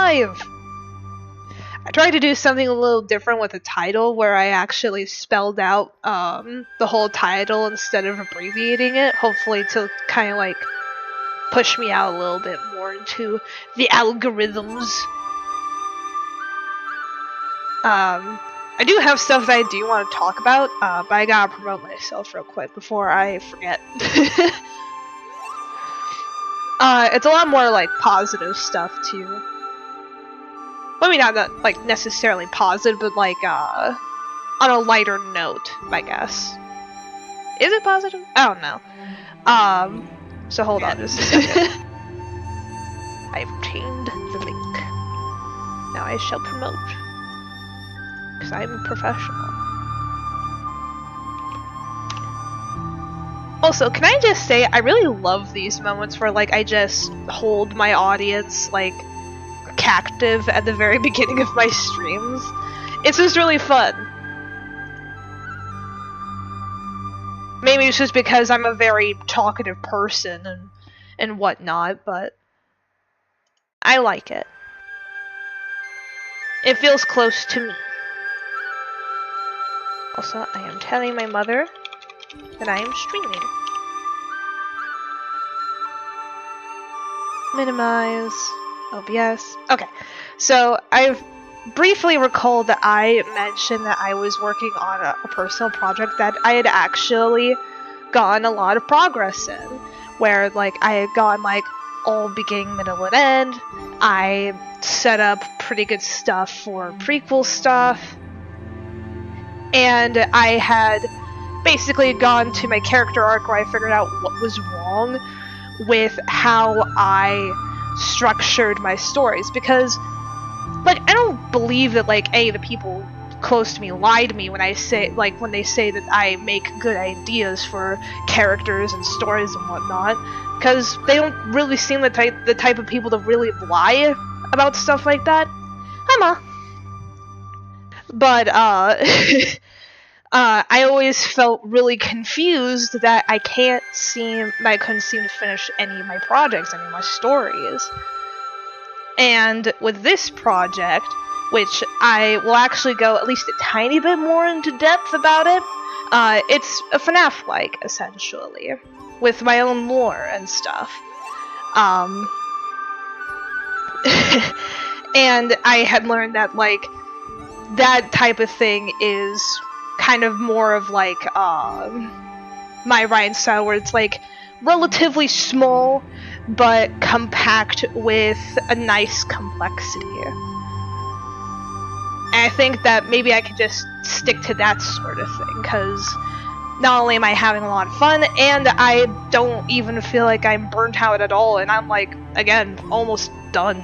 alive! I tried to do something a little different with the title, where I actually spelled out the whole title instead of abbreviating it, hopefully to kind of like push me out a little bit more into the algorithms. I do have stuff that I do want to talk about, but I gotta promote myself real quick before I forget. It's a lot more like positive stuff too. Maybe not like necessarily positive, but like on a lighter note, I guess. Is it positive? I don't know. So hold on just a second. I've obtained the link. Now I shall promote. Because I'm a professional. Also, can I just say, I really love these moments where like I just hold my audience like captive at the very beginning of my streams. It's just really fun. Maybe it's just because I'm a very talkative person and whatnot, but I like it. It feels close to me. Also, I am telling my mother that I am streaming. Minimize OBS. Okay, so I've briefly recalled that I mentioned that I was working on a personal project that I had actually gotten a lot of progress in, where like I had gotten like all beginning, middle, and end. I set up pretty good stuff for prequel stuff, and I had basically gone to my character arc where I figured out what was wrong with how I structured my stories, because like I don't believe that like any of the people close to me lie to me when I say when they say that I make good ideas for characters and stories and whatnot, because they don't really seem the type of people to really lie about stuff like that. Hi, Ma. But I always felt really confused that I couldn't seem to finish any of my projects, any of my stories. And with this project, which I will actually go at least a tiny bit more into depth about it, it's a FNAF-like, essentially, with my own lore and stuff. And I had learned that, like, that type of thing is kind of more of like my writing style, where it's like relatively small but compact with a nice complexity. And I think that maybe I could just stick to that sort of thing, because not only am I having a lot of fun, and I don't even feel like I'm burnt out at all, and I'm like, again, almost done.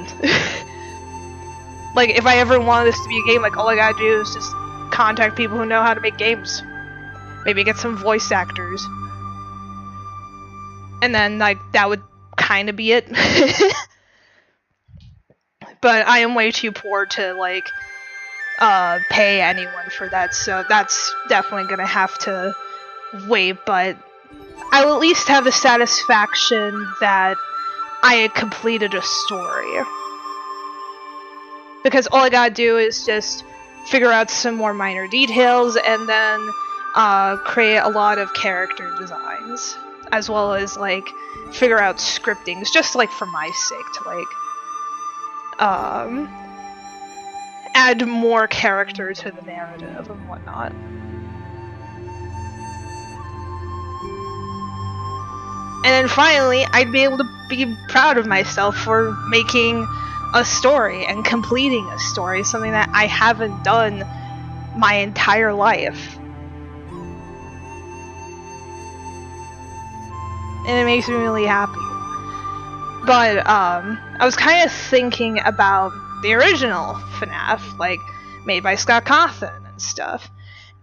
Like, if I ever wanted this to be a game, like, all I gotta do is just contact people who know how to make games. Maybe get some voice actors. And then, like, that would kind of be it. But I am way too poor to, like, pay anyone for that, so that's definitely gonna have to wait, but I will at least have the satisfaction that I had completed a story. Because all I gotta do is just figure out some more minor details, and then create a lot of character designs, as well as like figure out scriptings, just like for my sake, to like add more character to the narrative and whatnot. And then finally, I'd be able to be proud of myself for making a story and completing a story, something that I haven't done my entire life. And it makes me really happy. But I was kind of thinking about the original FNAF, like made by Scott Cawthon and stuff.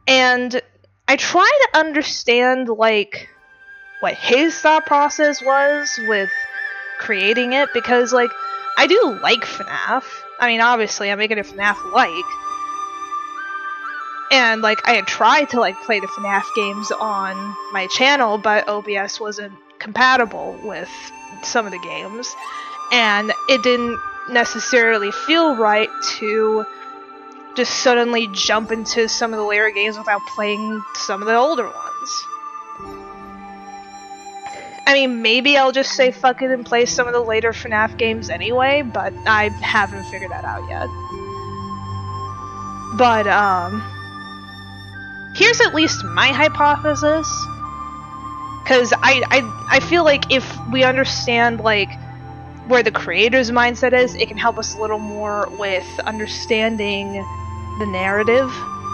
And I try to understand like what his thought process was with creating it, because like I do like FNAF. I mean, obviously I'm making a FNAF-like. And like I had tried to like play the FNAF games on my channel, but OBS wasn't compatible with some of the games, and it didn't necessarily feel right to just suddenly jump into some of the later games without playing some of the older ones. I mean, maybe I'll just say fuck it and play some of the later FNAF games anyway, but I haven't figured that out yet. But, here's at least my hypothesis. Because I feel like if we understand, like, where the creator's mindset is, it can help us a little more with understanding the narrative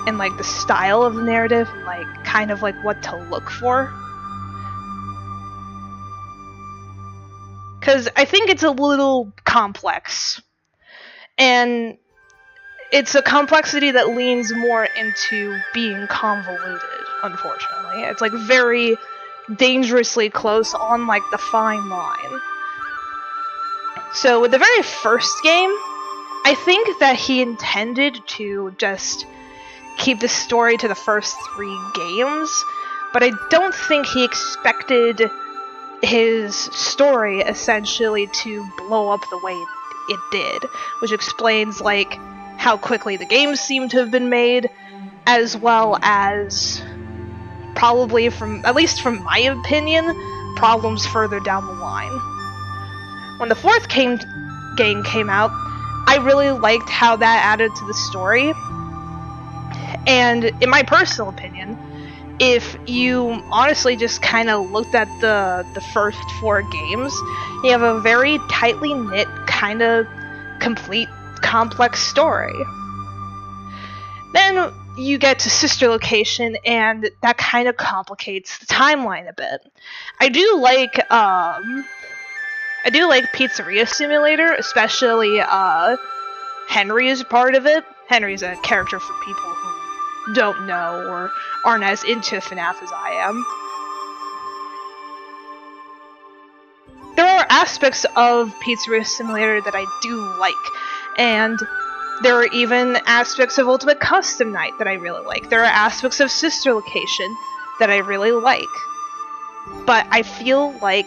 and, like, the style of the narrative and, like, kind of, like, what to look for. Because I think it's a little complex. And it's a complexity that leans more into being convoluted, unfortunately. It's, like, very dangerously close on, like, the fine line. So with the very first game, I think that he intended to just keep the story to the first 3 games, but I don't think he expected his story essentially to blow up the way it did, which explains, like, how quickly the games seem to have been made, as well as probably, at least from my opinion, problems further down the line. When the 4th game came out, I really liked how that added to the story. And in my personal opinion, if you honestly just kind of looked at the first 4 games, you have a very tightly knit, kind of complete, complex story. Then you get to Sister Location, and that kind of complicates the timeline a bit. I do like Pizzeria Simulator, especially Henry is a part of it. Henry's a character for people who don't know or aren't as into FNAF as I am. There are aspects of Pizzeria Simulator that I do like, and there are even aspects of Ultimate Custom Night that I really like. There are aspects of Sister Location that I really like. But I feel like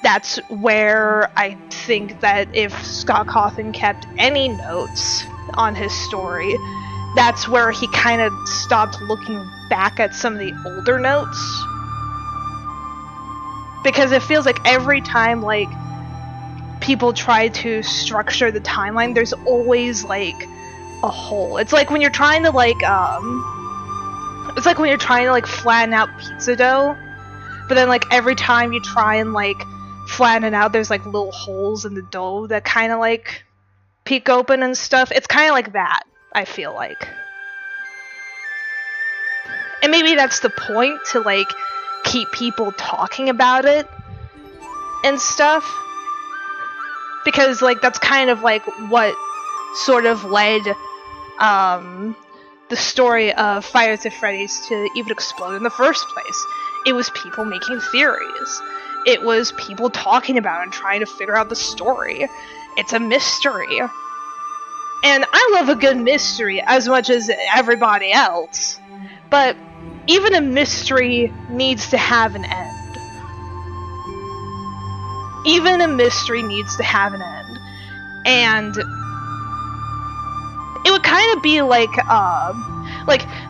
that's where I think that if Scott Cawthon kept any notes on his story, that's where he kind of stopped looking back at some of the older notes. Because it feels like every time, like, people try to structure the timeline, there's always, like, a hole. It's like when you're trying to, like, flatten out pizza dough, but then, like, every time you try and, like, flatten it out, there's, like, little holes in the dough that kind of, like, peek open and stuff. It's kind of like that, I feel like. And maybe that's the point, to, like, keep people talking about it and stuff. Because, like, that's kind of, like, what sort of led, the story of Five Nights at Freddy's to even explode in the first place. It was people making theories. It was people talking about it and trying to figure out the story. It's a mystery. And I love a good mystery as much as everybody else. But even a mystery needs to have an end. Even a mystery needs to have an end. And it would kind of be like,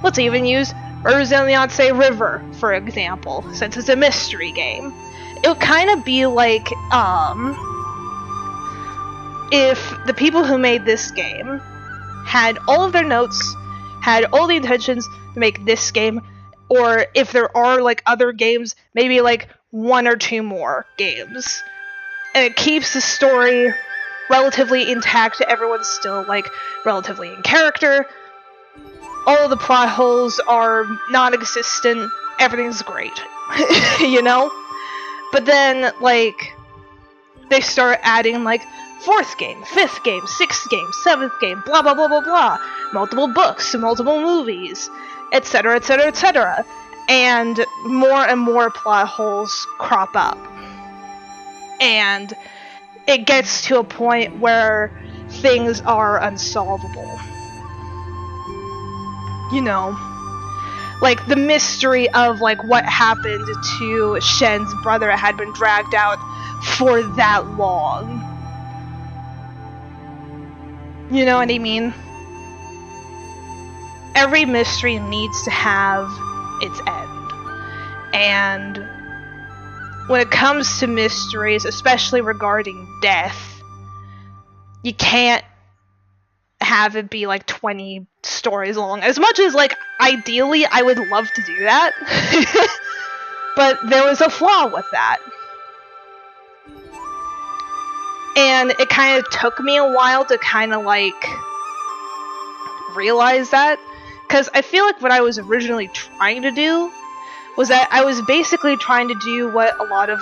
let's even use Murders on the Yangtze River, for example, since it's a mystery game. It would kind of be like, if the people who made this game had all of their notes, had all the intentions to make this game, or if there are, like, other games, maybe, like, 1 or 2 more games. And it keeps the story relatively intact, everyone's still, like, relatively in character. All of the plot holes are non-existent, everything's great. You know? But then, like, they start adding, like, 4th game, 5th game, 6th game, 7th game, blah blah blah blah blah. Multiple books, multiple movies, etc, etc, etc. And more plot holes crop up. And it gets to a point where things are unsolvable. You know, like the mystery of, like, what happened to Shen's brother had been dragged out for that long. You know what I mean? Every mystery needs to have its end. And when it comes to mysteries, especially regarding death, you can't have it be like 20 stories long. As much as, like, ideally I would love to do that. But there was a flaw with that. And it kind of took me a while to kind of, like, realize that. Because I feel like what I was originally trying to do was that I was basically trying to do what a lot of,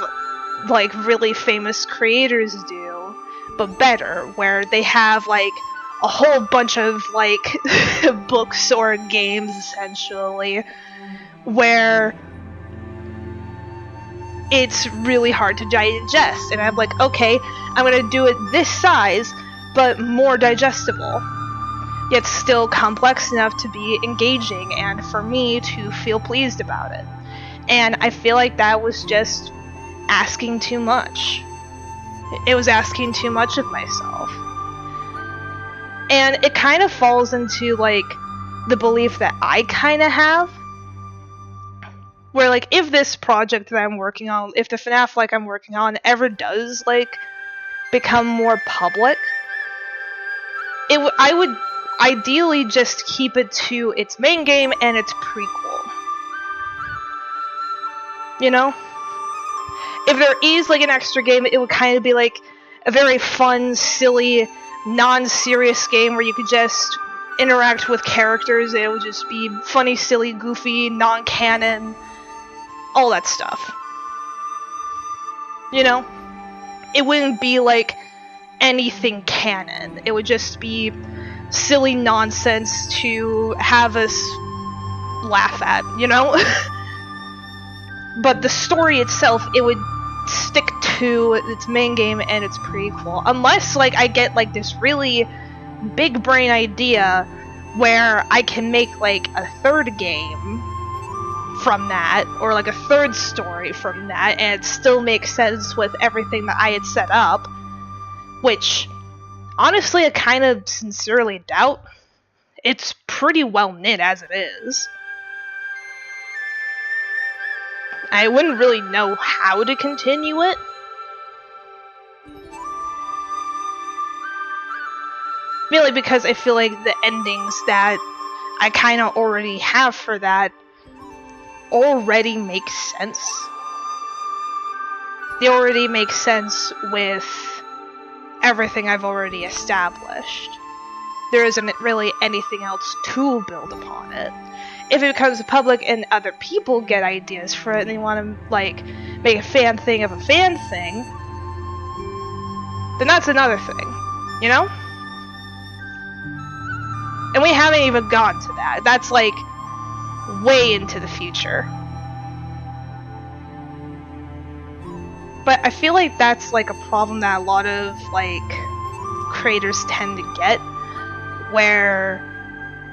like, really famous creators do, but better, where they have, like, a whole bunch of, like, books or games, essentially, where it's really hard to digest. And I'm like, okay, I'm gonna do it this size, but more digestible, yet still complex enough to be engaging and for me to feel pleased about it. And I feel like that was just asking too much. It was asking too much of myself. And it kind of falls into, like, the belief that I kind of have, where, like, if this project that I'm working on, if the FNAF, like, I'm working on ever does, like, become more public, I would ideally just keep it to its main game and its prequel. You know? If there is, like, an extra game, it would kind of be, like, a very fun, silly, non-serious game where you could just interact with characters. It would just be funny, silly, goofy, non-canon, all that stuff. You know? It wouldn't be, like, anything canon. It would just be silly nonsense to have us laugh at, you know? But the story itself, it would stick to its main game and its prequel. Unless, like, I get, like, this really big brain idea where I can make, like, a third game from that, or, like, a third story from that, and it still makes sense with everything that I had set up, which, honestly, I kind of sincerely doubt. It's pretty well knit as it is. I wouldn't really know how to continue it. Mainly because I feel like the endings that I kind of already have for that already make sense. They already make sense with everything I've already established. There isn't really anything else to build upon it. If it becomes public and other people get ideas for it and they want to, like, make a fan thing of a fan thing, then that's another thing, you know? And we haven't even gotten to that. That's, like, way into the future. But I feel like that's, like, a problem that a lot of, like, creators tend to get, where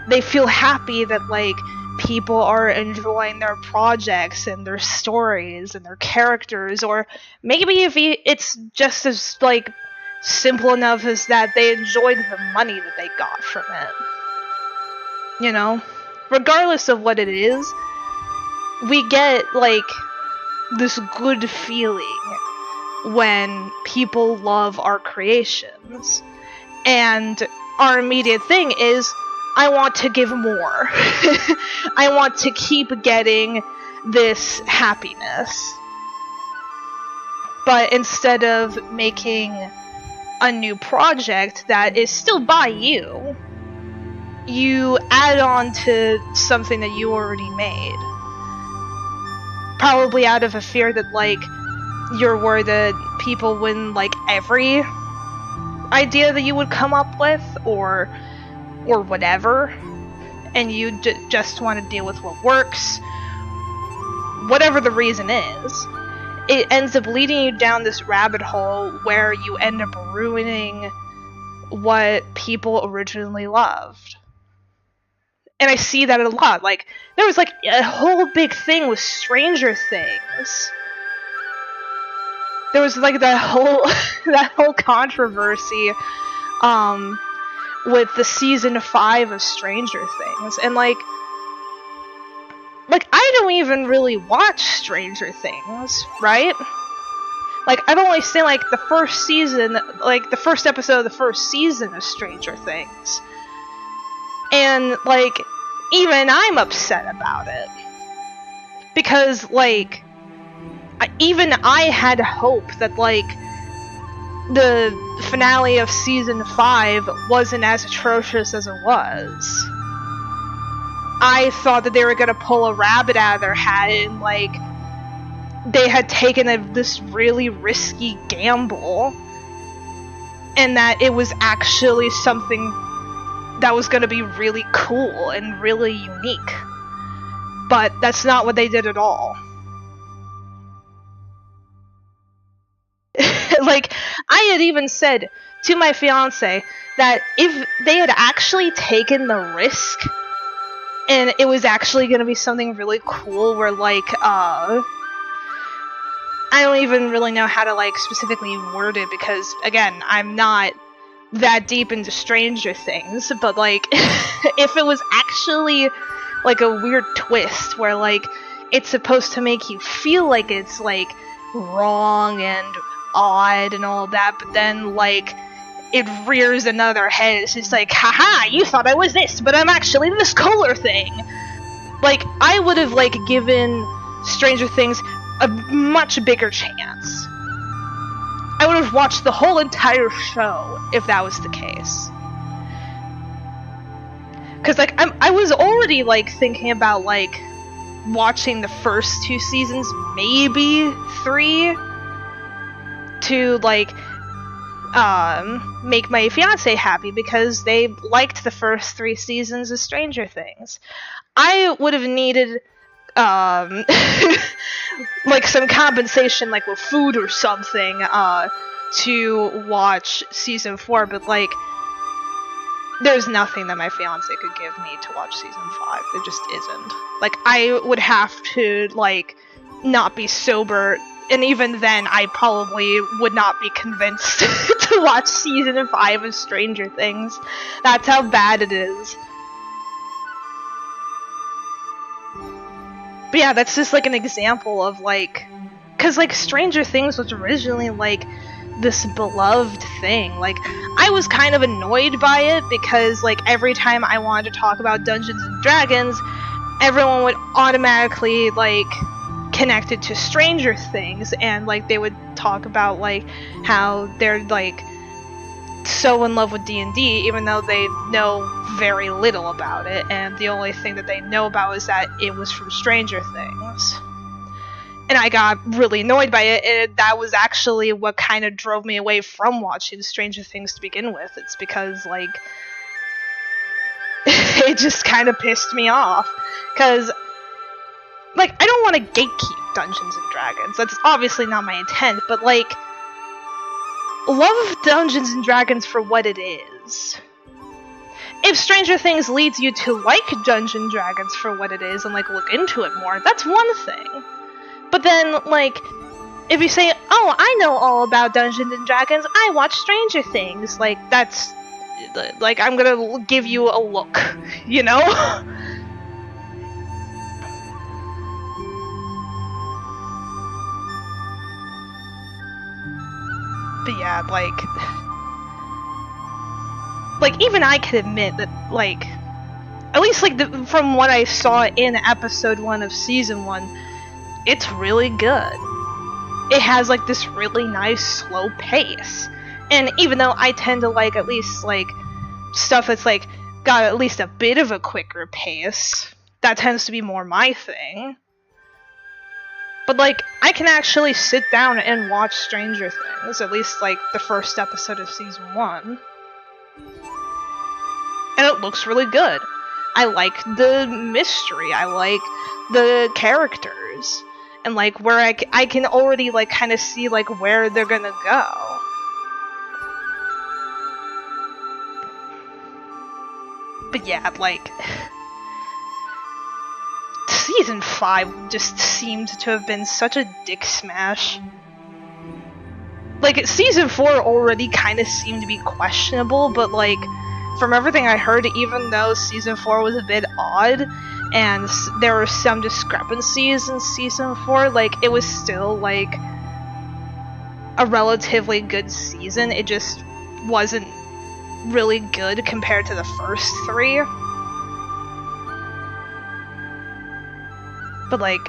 they feel happy that, like, people are enjoying their projects and their stories and their characters, or maybe if it's just as, like, simple enough as that they enjoyed the money that they got from it. You know? Regardless of what it is, we get, like, this good feeling when people love our creations. And our immediate thing is, I want to give more. I want to keep getting this happiness. But instead of making a new project that is still by you, you add on to something that you already made. Probably out of a fear that, like, you're worried that people wouldn't like every idea that you would come up with, or whatever, and you just want to deal with what works. Whatever the reason is, it ends up leading you down this rabbit hole where you end up ruining what people originally loved. And I see that a lot. Like, there was, like, a whole big thing with Stranger Things. There was, like, that whole controversy, with the season 5 of Stranger Things, and like I don't even really watch Stranger Things, right? Like, I've only seen, like, the first season, like, the first episode of the first season of Stranger Things. And, like, even I'm upset about it. Because, like, even I had hope that, like, the finale of season 5 wasn't as atrocious as it was. I thought that they were gonna pull a rabbit out of their hat and, like, they had taken this really risky gamble, and that it was actually something that was gonna be really cool and really unique. But that's not what they did at all. Like, I had even said to my fiance that if they had actually taken the risk, and it was actually gonna be something really cool where, like, I don't even really know how to, like, specifically word it, because, again, I'm not that deep into Stranger Things, but, like, if it was actually, like, a weird twist where, like, it's supposed to make you feel like it's, like, wrong and odd and all that, but then, like, it rears another head. It's just like, haha, you thought I was this, but I'm actually this cooler thing. Like, I would have, like, given Stranger Things a much bigger chance. I would have watched the whole entire show if that was the case. Cause, like, I was already, like, thinking about, like, watching the first 2 seasons, maybe 3, to, like, make my fiance happy, because they liked the first 3 seasons of Stranger Things. I would have needed, like, some compensation, like, with food or something, to watch season 4, but, like, there's nothing that my fiance could give me to watch season 5. There just isn't. Like, I would have to, like, not be sober, and even then, I probably would not be convinced to watch season 5 of Stranger Things. That's how bad it is. But yeah, that's just, like, an example of, like, cause, like, Stranger Things was originally, like, this beloved thing. Like, I was kind of annoyed by it, because, like, every time I wanted to talk about Dungeons and Dragons, everyone would automatically, like, connect it to Stranger Things, and, like, they would talk about, like, how they're, like, so in love with D&D, even though they know very little about it, and the only thing that they know about is that it was from Stranger Things. And I got really annoyed by it, and that was actually what kind of drove me away from watching Stranger Things to begin with. It's because, like, it just kind of pissed me off. Because, like, I don't want to gatekeep Dungeons and Dragons. That's obviously not my intent, but, like, love Dungeons and Dragons for what it is. If Stranger Things leads you to like Dungeons and Dragons for what it is and, like, look into it more, that's one thing. But then, like, if you say, oh, I know all about Dungeons and Dragons, I watch Stranger Things, like, that's, like, I'm gonna give you a look, you know? But yeah, like, even I can admit that, like, at least, like, from what I saw in episode 1 of season 1, it's really good. It has, like, this really nice slow pace. And even though I tend to like, at least, like, stuff that's, like, got at least a bit of a quicker pace, that tends to be more my thing. But, like, I can actually sit down and watch Stranger Things, at least, like, the first episode of season 1. And it looks really good. I like the mystery, I like the characters. And, like, where I can already, like, kind of see, like, where they're gonna go. But yeah, like, season 5 just seemed to have been such a dick smash. Like, season 4 already kind of seemed to be questionable, but, like, from everything I heard, even though season 4 was a bit odd, and there were some discrepancies in season 4, like, it was still, like, a relatively good season. It just wasn't really good compared to the first 3. But, like,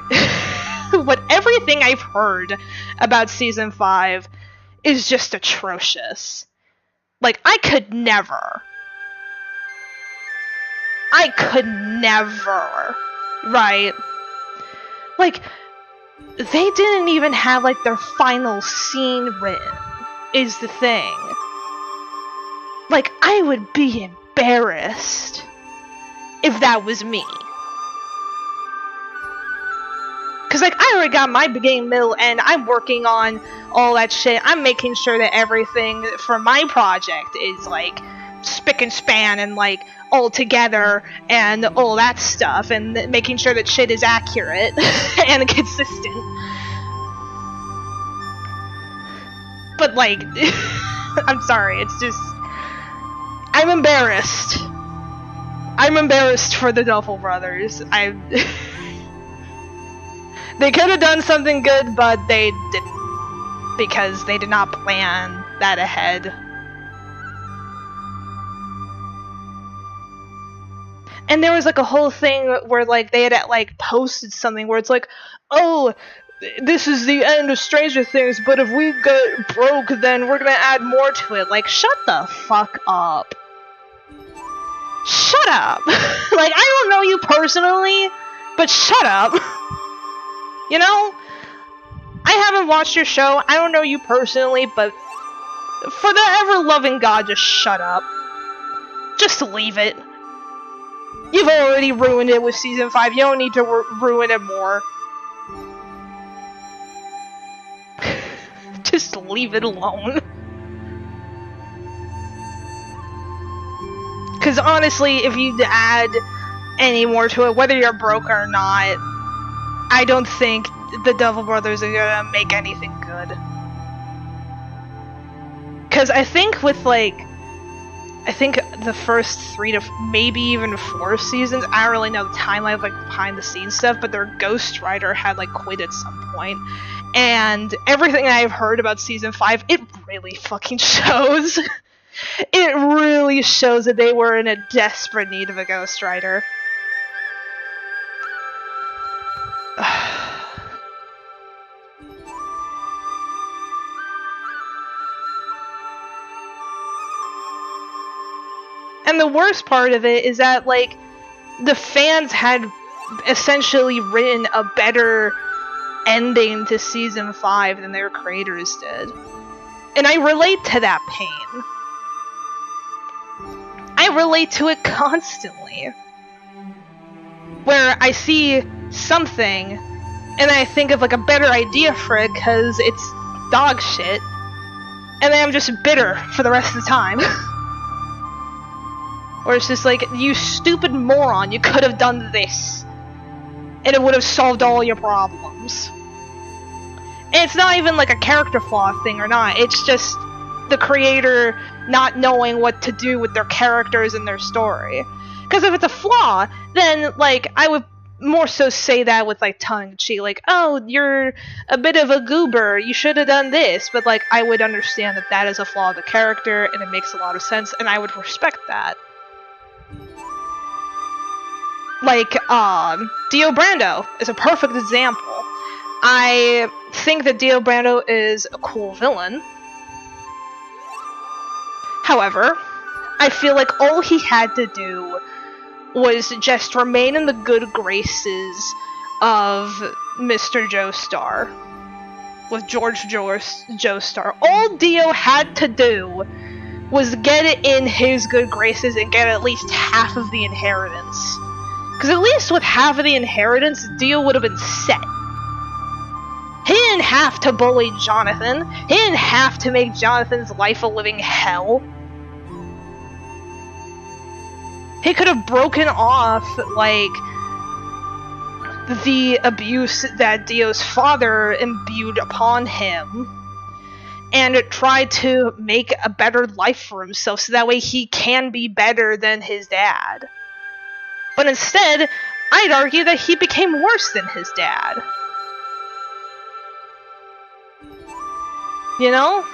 everything I've heard about season 5 is just atrocious. Like, I could never, right? Like, they didn't even have, like, their final scene written, is the thing. Like, I would be embarrassed if that was me. Cause, like, I already got my beginning, middle, end. I'm working on all that shit. I'm making sure that everything for my project is, like, spick and span and, like, all together and all that stuff, and making sure that shit is accurate and consistent. But, like, I'm sorry, it's just, I'm embarrassed. I'm embarrassed for the Duffel brothers. They could have done something good, but they didn't, because they did not plan that ahead. And there was, like, a whole thing where, like, they had, like, posted something where it's like, oh, this is the end of Stranger Things, but if we get broke, then we're gonna add more to it. Like, shut the fuck up. Shut up. Like, I don't know you personally, but shut up. You know? I haven't watched your show, I don't know you personally, but for the ever-loving God, just shut up. Just leave it. You've already ruined it with season 5, you don't need to ruin it more. Just leave it alone. Because honestly, if you add any more to it, whether you're broke or not, I don't think the Duffel brothers are gonna make anything good. Because I think with, like, I think the first 3 to maybe even 4 seasons, I don't really know the timeline of, like, behind the scenes stuff, but their ghostwriter had, like, quit at some point. And everything I've heard about season 5, it really fucking shows. It really shows that they were in a desperate need of a ghostwriter. And the worst part of it is that, like, the fans had essentially written a better ending to season 5 than their creators did. And I relate to that pain. I relate to it constantly. Where I see something, and I think of, like, a better idea for it because it's dog shit, and then I'm just bitter for the rest of the time. Or it's just like, you stupid moron, you could have done this, and it would have solved all your problems. And it's not even like a character flaw thing or not, it's just the creator not knowing what to do with their characters and their story. Because if it's a flaw, then, like, I would more so say that with, like, tongue-in-cheek, like, oh, you're a bit of a goober, you should have done this, but, like, I would understand that that is a flaw of the character, and it makes a lot of sense, and I would respect that. Like, Dio Brando is a perfect example. I think that Dio Brando is a cool villain. However, I feel like all he had to do was just remain in the good graces of Mr. Joestar. With George Joestar. All Dio had to do was get it in his good graces and get at least half of the inheritance. Because at least with half of the inheritance, Dio would have been set. He didn't have to bully Jonathan. He didn't have to make Jonathan's life a living hell. He could have broken off, like, the abuse that Dio's father imbued upon him, and try to make a better life for himself so that way he can be better than his dad. But instead, I'd argue that he became worse than his dad. You know?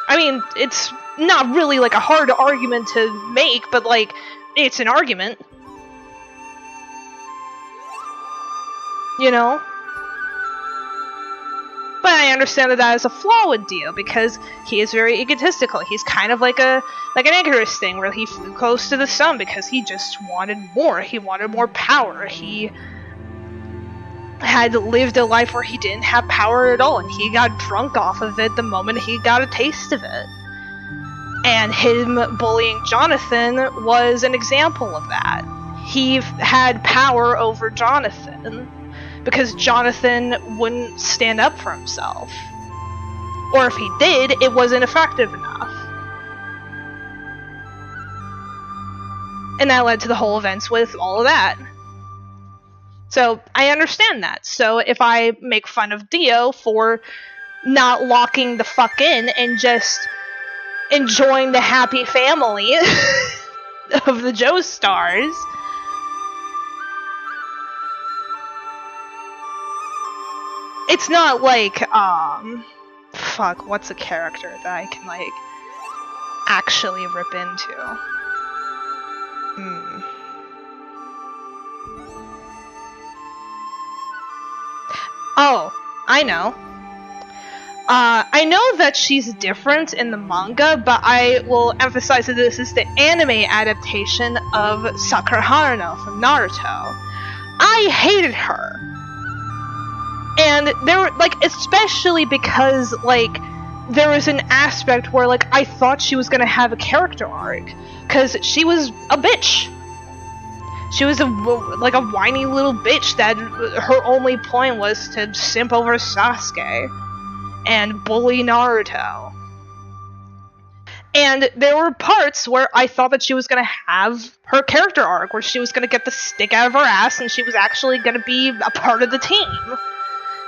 I mean, it's not really like a hard argument to make, but like, it's an argument. You know? But I understand that is a flaw with Dio, because he is very egotistical. He's kind of like an Icarus thing, where he flew close to the sun because he just wanted more. He wanted more power. He had lived a life where he didn't have power at all, and he got drunk off of it the moment he got a taste of it. And him bullying Jonathan was an example of that. He had power over Jonathan because Jonathan wouldn't stand up for himself. Or if he did, it wasn't effective enough. And that led to the whole events with all of that. So, I understand that. So, if I make fun of Dio for not locking the fuck in and just enjoying the happy family of the Joestars, it's not like, fuck, what's a character that I can, like, actually rip into? Oh, I know. I know that she's different in the manga, but I will emphasize that this is the anime adaptation of Sakura Haruno from Naruto. I hated her. And there were, like, especially because, like, there was an aspect where, like, I thought she was gonna have a character arc. Because she was a bitch. She was a whiny little bitch that her only point was to simp over Sasuke and bully Naruto. And there were parts where I thought that she was gonna have her character arc, where she was gonna get the stick out of her ass and she was actually gonna be a part of the team.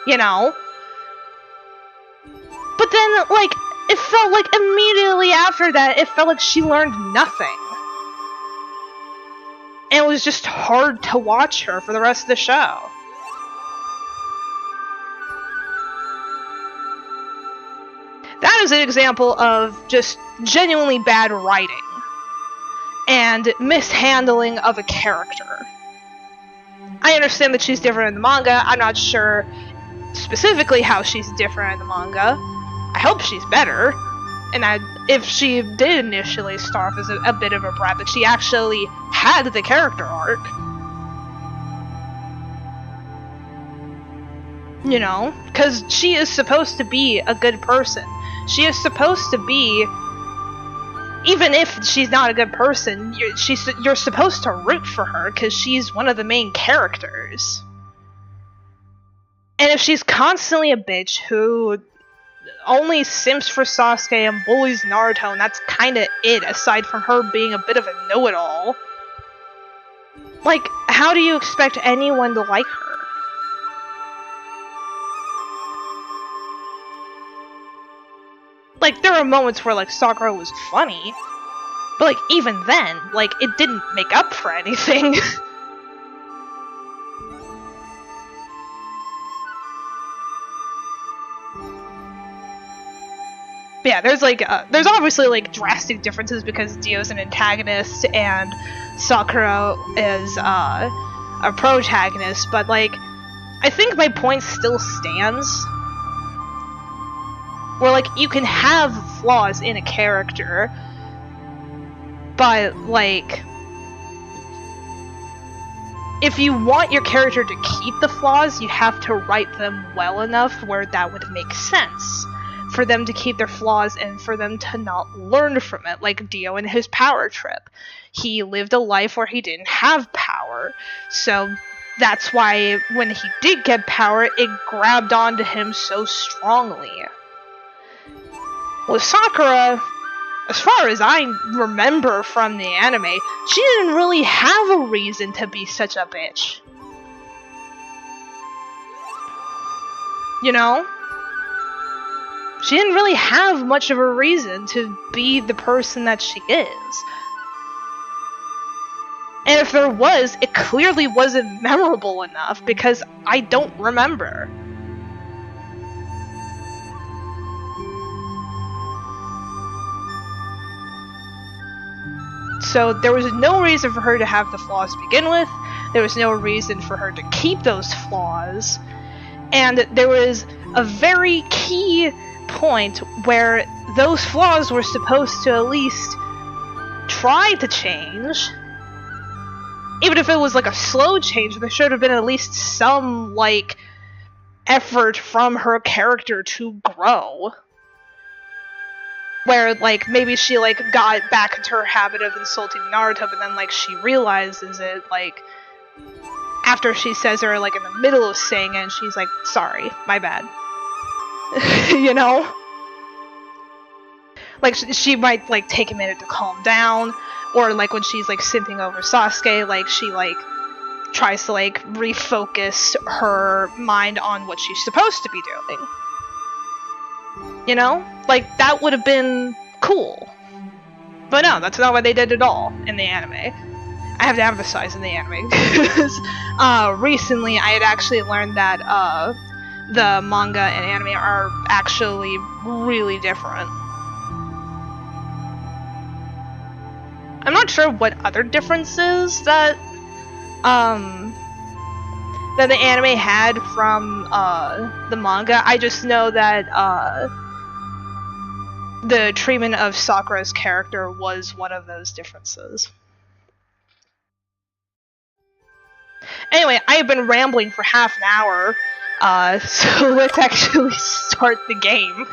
You know? But then, like, it felt like immediately after that, it felt like she learned nothing. And it was just hard to watch her for the rest of the show. That is an example of just genuinely bad writing and mishandling of a character. I understand that she's different in the manga. I'm not sure specifically how she's different in the manga. I hope she's better. And if she did initially start off as a bit of a brat, that she actually had the character arc. You know? Because she is supposed to be a good person. She is supposed to be, even if she's not a good person, you're supposed to root for her because she's one of the main characters. And if she's constantly a bitch who only simps for Sasuke and bullies Naruto, and that's kinda it, aside from her being a bit of a know-it-all, like, how do you expect anyone to like her? Like, there were moments where, like, Sakura was funny, but, like, even then, like, it didn't make up for anything. But yeah, there's obviously, like, drastic differences because Dio's an antagonist and Sakura is, a protagonist, but, like, I think my point still stands. Where, like, you can have flaws in a character, but, like, if you want your character to keep the flaws, you have to write them well enough where that would make sense. For them to keep their flaws and for them to not learn from it, like Dio in his power trip. He lived a life where he didn't have power, so that's why when he did get power, it grabbed onto him so strongly. With Sakura, as far as I remember from the anime, she didn't really have a reason to be such a bitch. You know? she didn't really have much of a reason to be the person that she is. And if there was, it clearly wasn't memorable enough because I don't remember. So there was no reason for her to have the flaws to begin with. There was no reason for her to keep those flaws. And there was a very key point where those flaws were supposed to at least try to change. Even if it was like a slow change, there should have been at least some, like, effort from her character to grow. Where, like, maybe she, like, got back into her habit of insulting Naruto, but then, like, she realizes it, like, after she says her, like, in the middle of saying it, and she's like, sorry, my bad. You know? Like, she might, like, take a minute to calm down, or, like, when she's, like, simping over Sasuke, like, she, like, tries to, like, refocus her mind on what she's supposed to be doing. You know? Like, that would have been cool. But no, that's not what they did at all in the anime. I have to emphasize in the anime, because recently I had actually learned that the manga and anime are actually really different. I'm not sure what other differences that that the anime had from the manga. I just know that the treatment of Sakura's character was one of those differences. Anyway, I have been rambling for half an hour, so let's actually start the game.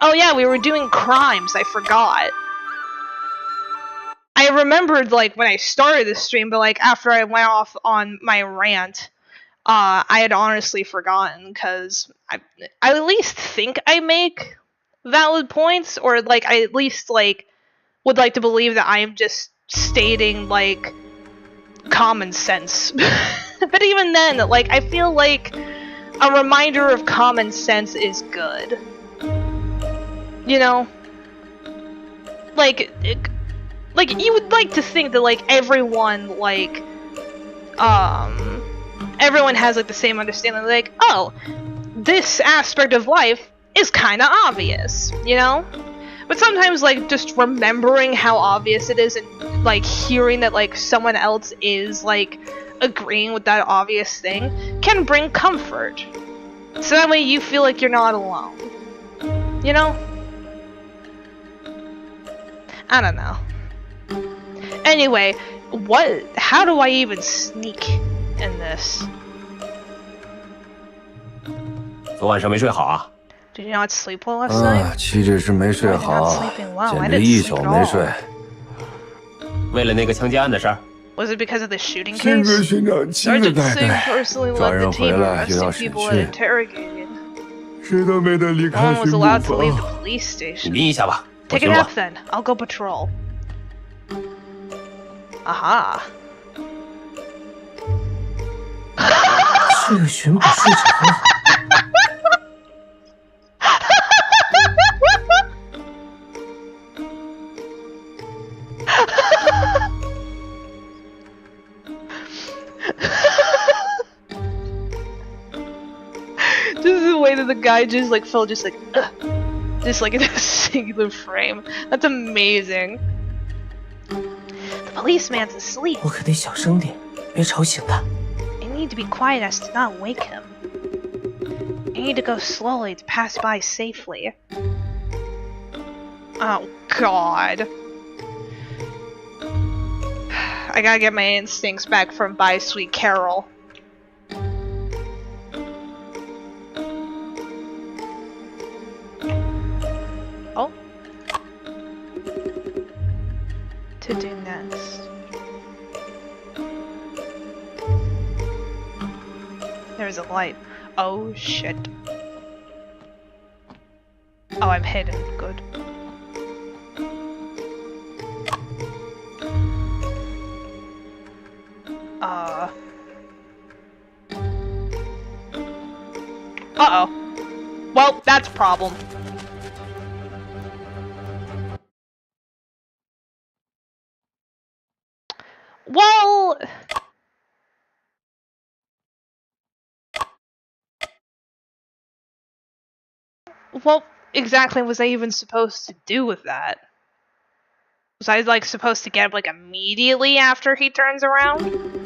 Oh yeah, we were doing crimes, I forgot. I remembered, like, when I started the stream, but, like, after I went off on my rant, I had honestly forgotten, because I at least think I make valid points, or, like, I at least, like, would like to believe that I am just stating, like, common sense. But even then, like, I feel like a reminder of common sense is good. You know? Like, you would like to think that, like, everyone, like, everyone has, like, the same understanding, like, oh, this aspect of life is kinda obvious, you know? But sometimes, like, just remembering how obvious it is and, like, hearing that, like, someone else is, like, agreeing with that obvious thing can bring comfort. So that way you feel like you're not alone. You know? I don't know. Anyway, how do I even sneak in this? 昨晚上没睡好啊？ Did you not sleep well last night? 岂止是没睡好，简直一宿没睡。为了那个枪击案的事儿。 Was it because of the shooting 辛 case? 苦寻长亲自 Sergeant 带 Singh 队， personally 抓 led 人 the 回 team 来又要 arresting 审 people and 讯， interrogating. 谁都没得离 No 开 one was 巡捕 allowed to leave the 房。 police 你 station. 拎一下吧，我 Take 巡 it 逻 up。then. I'll go patrol. Aha. 这个巡捕睡着了。Just the way that the guy just like fell just like in a singular frame. That's amazing. The policeman's asleep. 我可得小声点，别吵醒他。 You need to be quiet as to not wake him. You need to go slowly to pass by safely. Oh god. I gotta get my instincts back from Bye Sweet Carol. Oh. To do next. There's a light. Oh shit. Oh, I'm hidden. Good. Uh-oh. Well, that's a problem. Well... What exactly was I even supposed to do with that? Was I, like, supposed to get up, like, immediately after he turns around?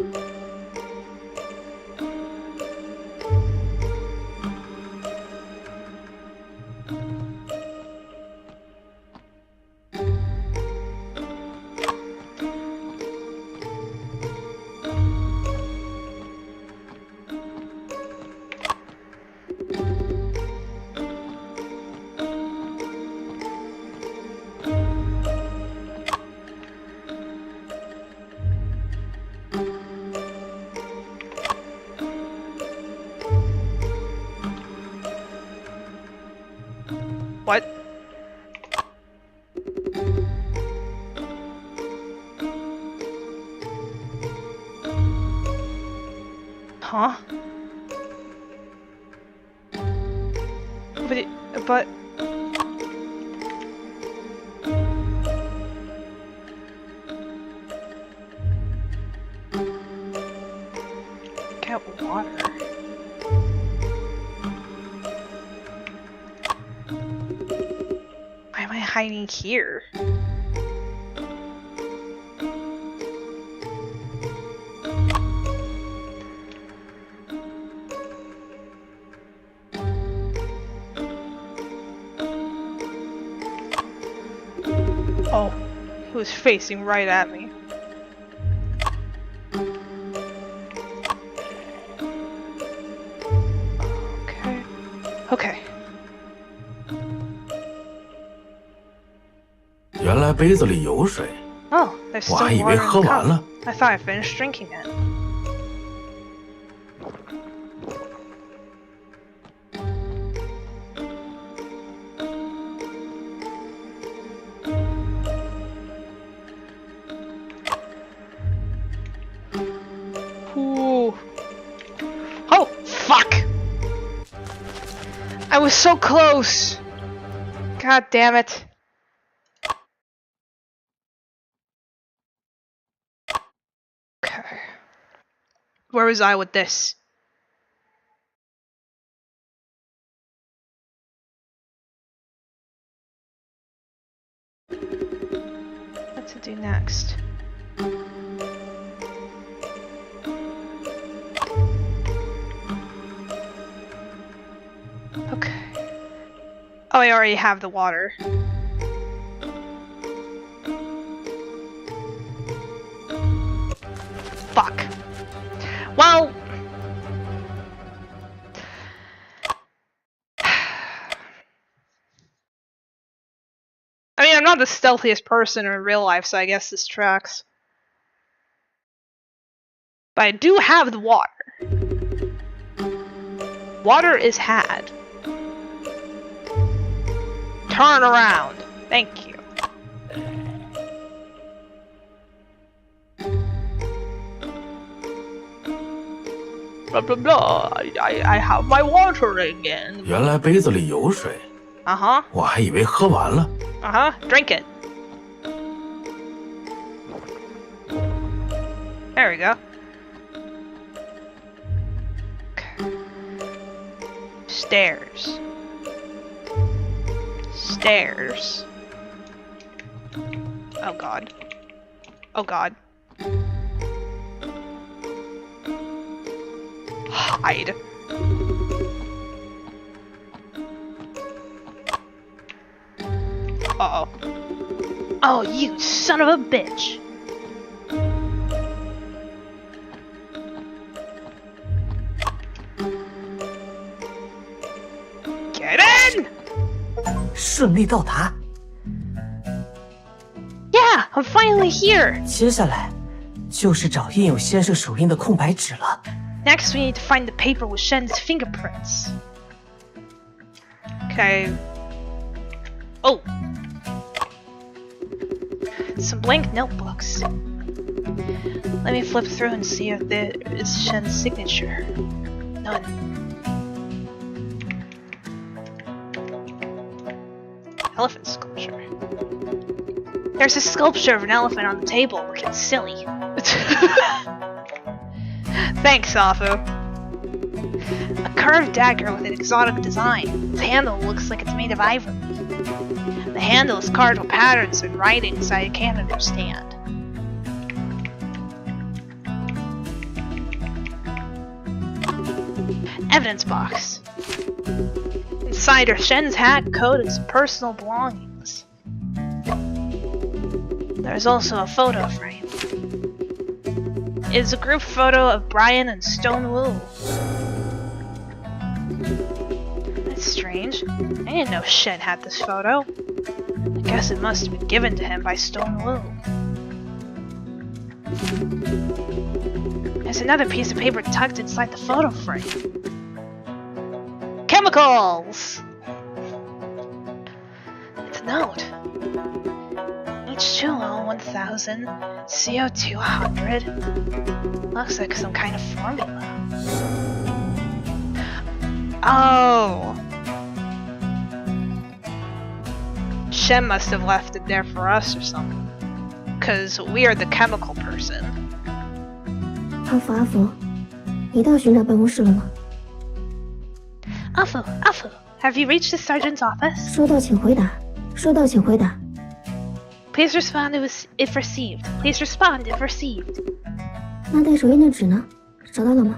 What? Huh? But... Get water. Why am I hiding here? Oh, he was facing right at me. Okay. Okay. 原来杯子里有水， Oh, there's 我 still 还以为 water 喝 in the 完 cup. 了。 I thought I finished drinking it. Ooh. Oh, fuck! I was so close! God damn it. Okay. Where was I with this? What to do next? Okay. Oh, I already have the water. Fuck. Well... I mean, I'm not the stealthiest person in real life, so I guess this tracks. But I do have the water. Water is had. Turn around. Thank you. Blah blah blah. I have my water again. 原来杯子里有水， Uh-huh. 我还以为喝完了。 Uh-huh. Drink it. There we go. Okay. Stairs. Stairs. Oh god. Oh god. Hide. Uh-oh. Oh, you son of a bitch! Get in! 顺利到达。 Yeah, I'm finally here! 接下来就是找印有先生手印的空白纸了。 Next, we need to find the paper with Shen's fingerprints. Okay. Oh! Some blank notebooks. Let me flip through and see if there is Shen's signature. None. elephant sculpture. There's a sculpture of an elephant on the table looking silly. Thanks, Afu. A curved dagger with an exotic design. Its handle looks like it's made of ivory. The handle is carved with patterns and writings I can't understand. Evidence box. Inside are Shen's hat, coat, and some personal belongings. There's also a photo frame. It is a group photo of Brian and Stone Wu. That's strange. I didn't know Shen had this photo. I guess it must have been given to him by Stone Wu. There's another piece of paper tucked inside the photo frame. Chemicals! It's a note. H2O 1000, CO2 100. Looks like some kind of formula. Oh! Shen must have left it there for us or something. 'Cause we are the chemical person. 阿福，你到巡长办公室了吗？ Afu, have you reached the sergeant's office? 收到，请回答。收到，请回答。 Please respond if received. Please respond if received. 那带手印的纸呢？找到了吗？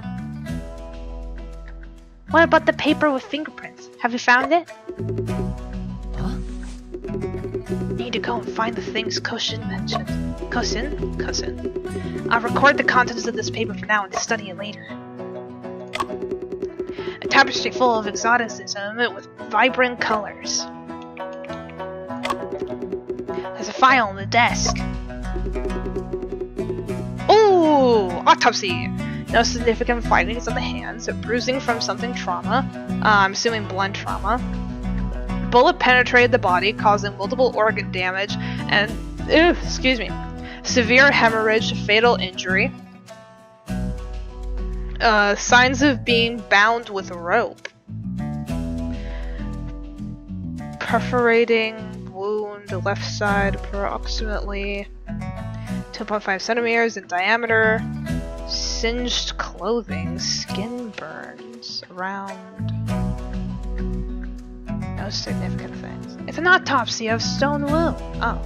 What about the paper with fingerprints? Have you found it? Need to go and find the things Koshin mentioned. Koshin? I'll record the contents of this paper for now and study it later. A tapestry full of exoticism with vibrant colors. There's a file on the desk. Ooh! Autopsy! No significant findings on the hands, bruising from something trauma. I'm assuming blunt trauma. Bullet penetrated the body, causing multiple organ damage and, severe hemorrhage, fatal injury. Signs of being bound with a rope. Perforating wound, left side, approximately 2.5 centimeters in diameter. Singed clothing, skin burns around. No significant things. It's an autopsy of Stone Wu. Oh.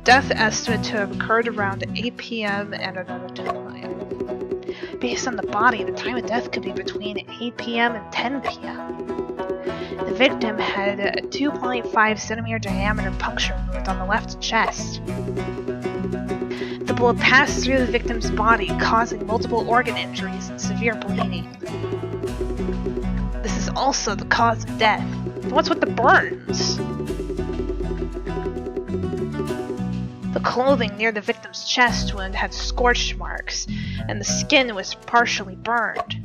Death estimate to have occurred around 8 p.m. and another 2 a.m. Based on the body, the time of death could be between 8 p.m. and 10 p.m. The victim had a 2.5 centimeter diameter puncture wound on the left chest. The bullet passed through the victim's body, causing multiple organ injuries and severe bleeding. This is also the cause of death. What's with the burns? The clothing near the victim's chest wound had scorch marks, and the skin was partially burned.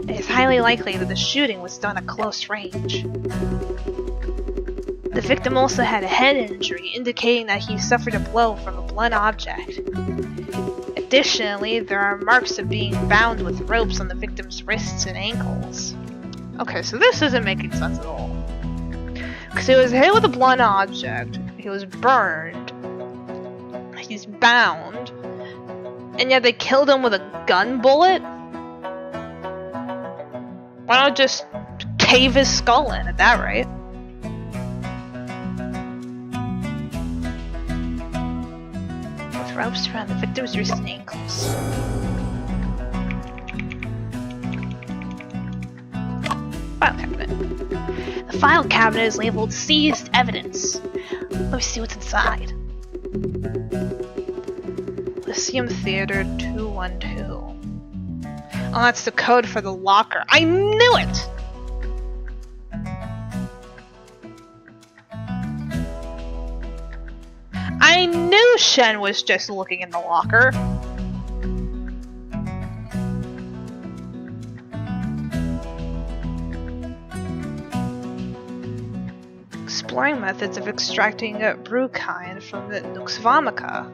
It is highly likely that the shooting was done at close range. The victim also had a head injury, indicating that he suffered a blow from a blunt object. Additionally, there are marks of being bound with ropes on the victim's wrists and ankles. Okay, so this isn't making sense at all. Because he was hit with a blunt object, he was burned, he's bound, and yet they killed him with a gun bullet? Why not just cave his skull in at that rate? With ropes around the victim's wrists and ankles. File cabinet. The file cabinet is labeled Seized Evidence. Let me see what's inside. Lyceum Theater 212. Oh, that's the code for the locker. I knew it! I knew Shen was just looking in the locker. Exploring methods of extracting bruchine from the Nux vomica.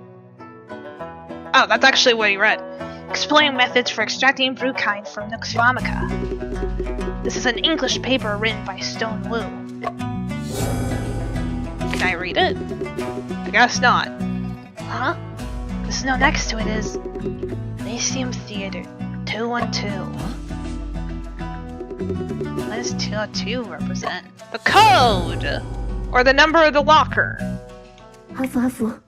Oh, that's actually what he read. Exploring methods for extracting bruchine from Nux vomica. This is an English paper written by Stone Wu. read it? I guess not. Huh? This note next to it is Lyceum Theater 212. What does 202 represent? The code! Or the number of the locker. 阿福，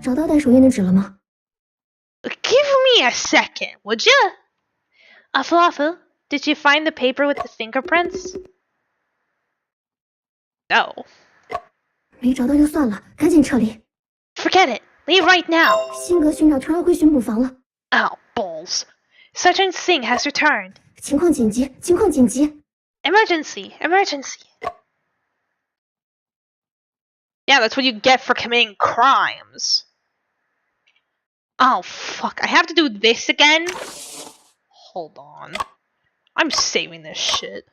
找到带手印的纸了吗？ Give me a second, would you? Afu, did you find the paper with the fingerprints? No. 没找到就算了，赶紧撤离。 Forget it. Leave right now. 辛格巡长突然回巡捕房了。 Oh, balls. Sergeant Singh has returned. 情况紧急，情况紧急。 Emergency, emergency. Yeah, that's what you get for committing crimes. Oh, fuck. I have to do this again? Hold on. I'm saving this shit.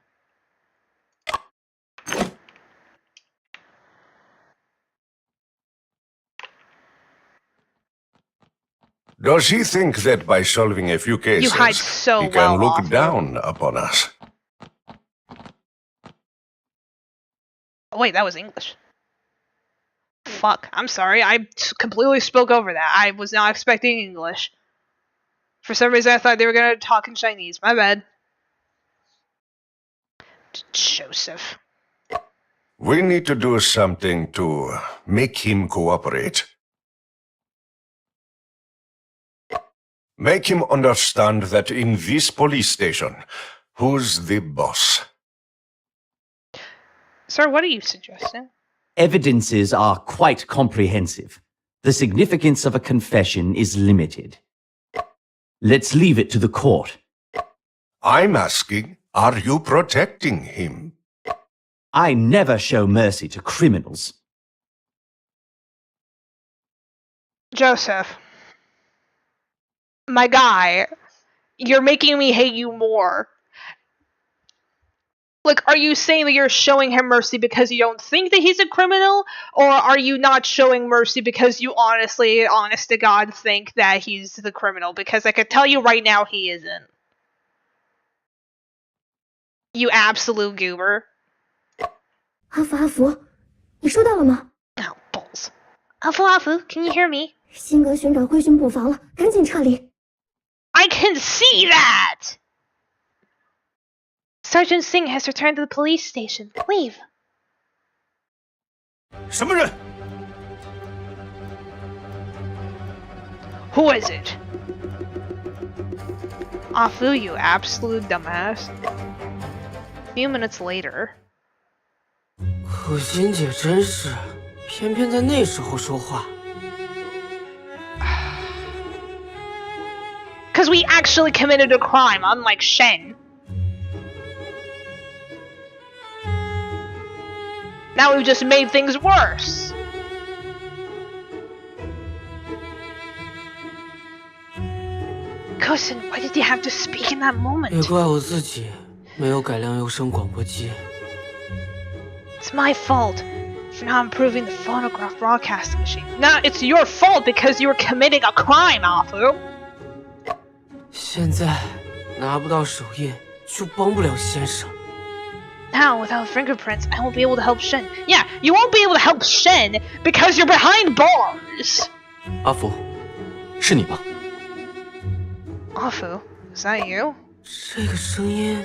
Does he think that by solving a few cases, You hide so he can well, look Arthur. down upon us? Oh, wait, that was English. Fuck, I'm sorry. I completely spoke over that. I was not expecting English. For some reason, I thought they were gonna talk in Chinese. My bad. Joseph. We need to do something to make him cooperate. Make him understand that in this police station, who's the boss? Sir, what are you suggesting? Evidences are quite comprehensive. The significance of a confession is limited. Let's leave it to the court. I'm asking, are you protecting him? I never show mercy to criminals. Joseph. My guy, you're making me hate you more. Like, are you saying that you're showing him mercy because you don't think that he's a criminal? Or are you not showing mercy because you honestly, honest to God, think that he's the criminal? Because I could tell you right now he isn't. You absolute goober. 阿福，你收到了吗？ Oh, balls. Afu, can you hear me? 辛格巡长回巡捕房了，赶紧撤离。 I can see that! Sergeant Singh has returned to the police station. Leave. 什么人? Who is it? Afu, you absolute dumbass. A few minutes later. 可心姐真是，偏偏在那时候说话。 Because we actually committed a crime, unlike Shen. Now we've just made things worse. Cousin, why did you have to speak in that moment? 也怪我自己没有改良有声广播机。 It's my fault for not improving the phonograph broadcasting machine. No, it's your fault because you were committing a crime, Afu. 现在拿不到手印，就帮不了先生。 Now, without fingerprints, I won't be able to help Shen. Yeah, you won't be able to help Shen because you're behind bars. 阿福，是你吗？ Afu, is that you? 这个声音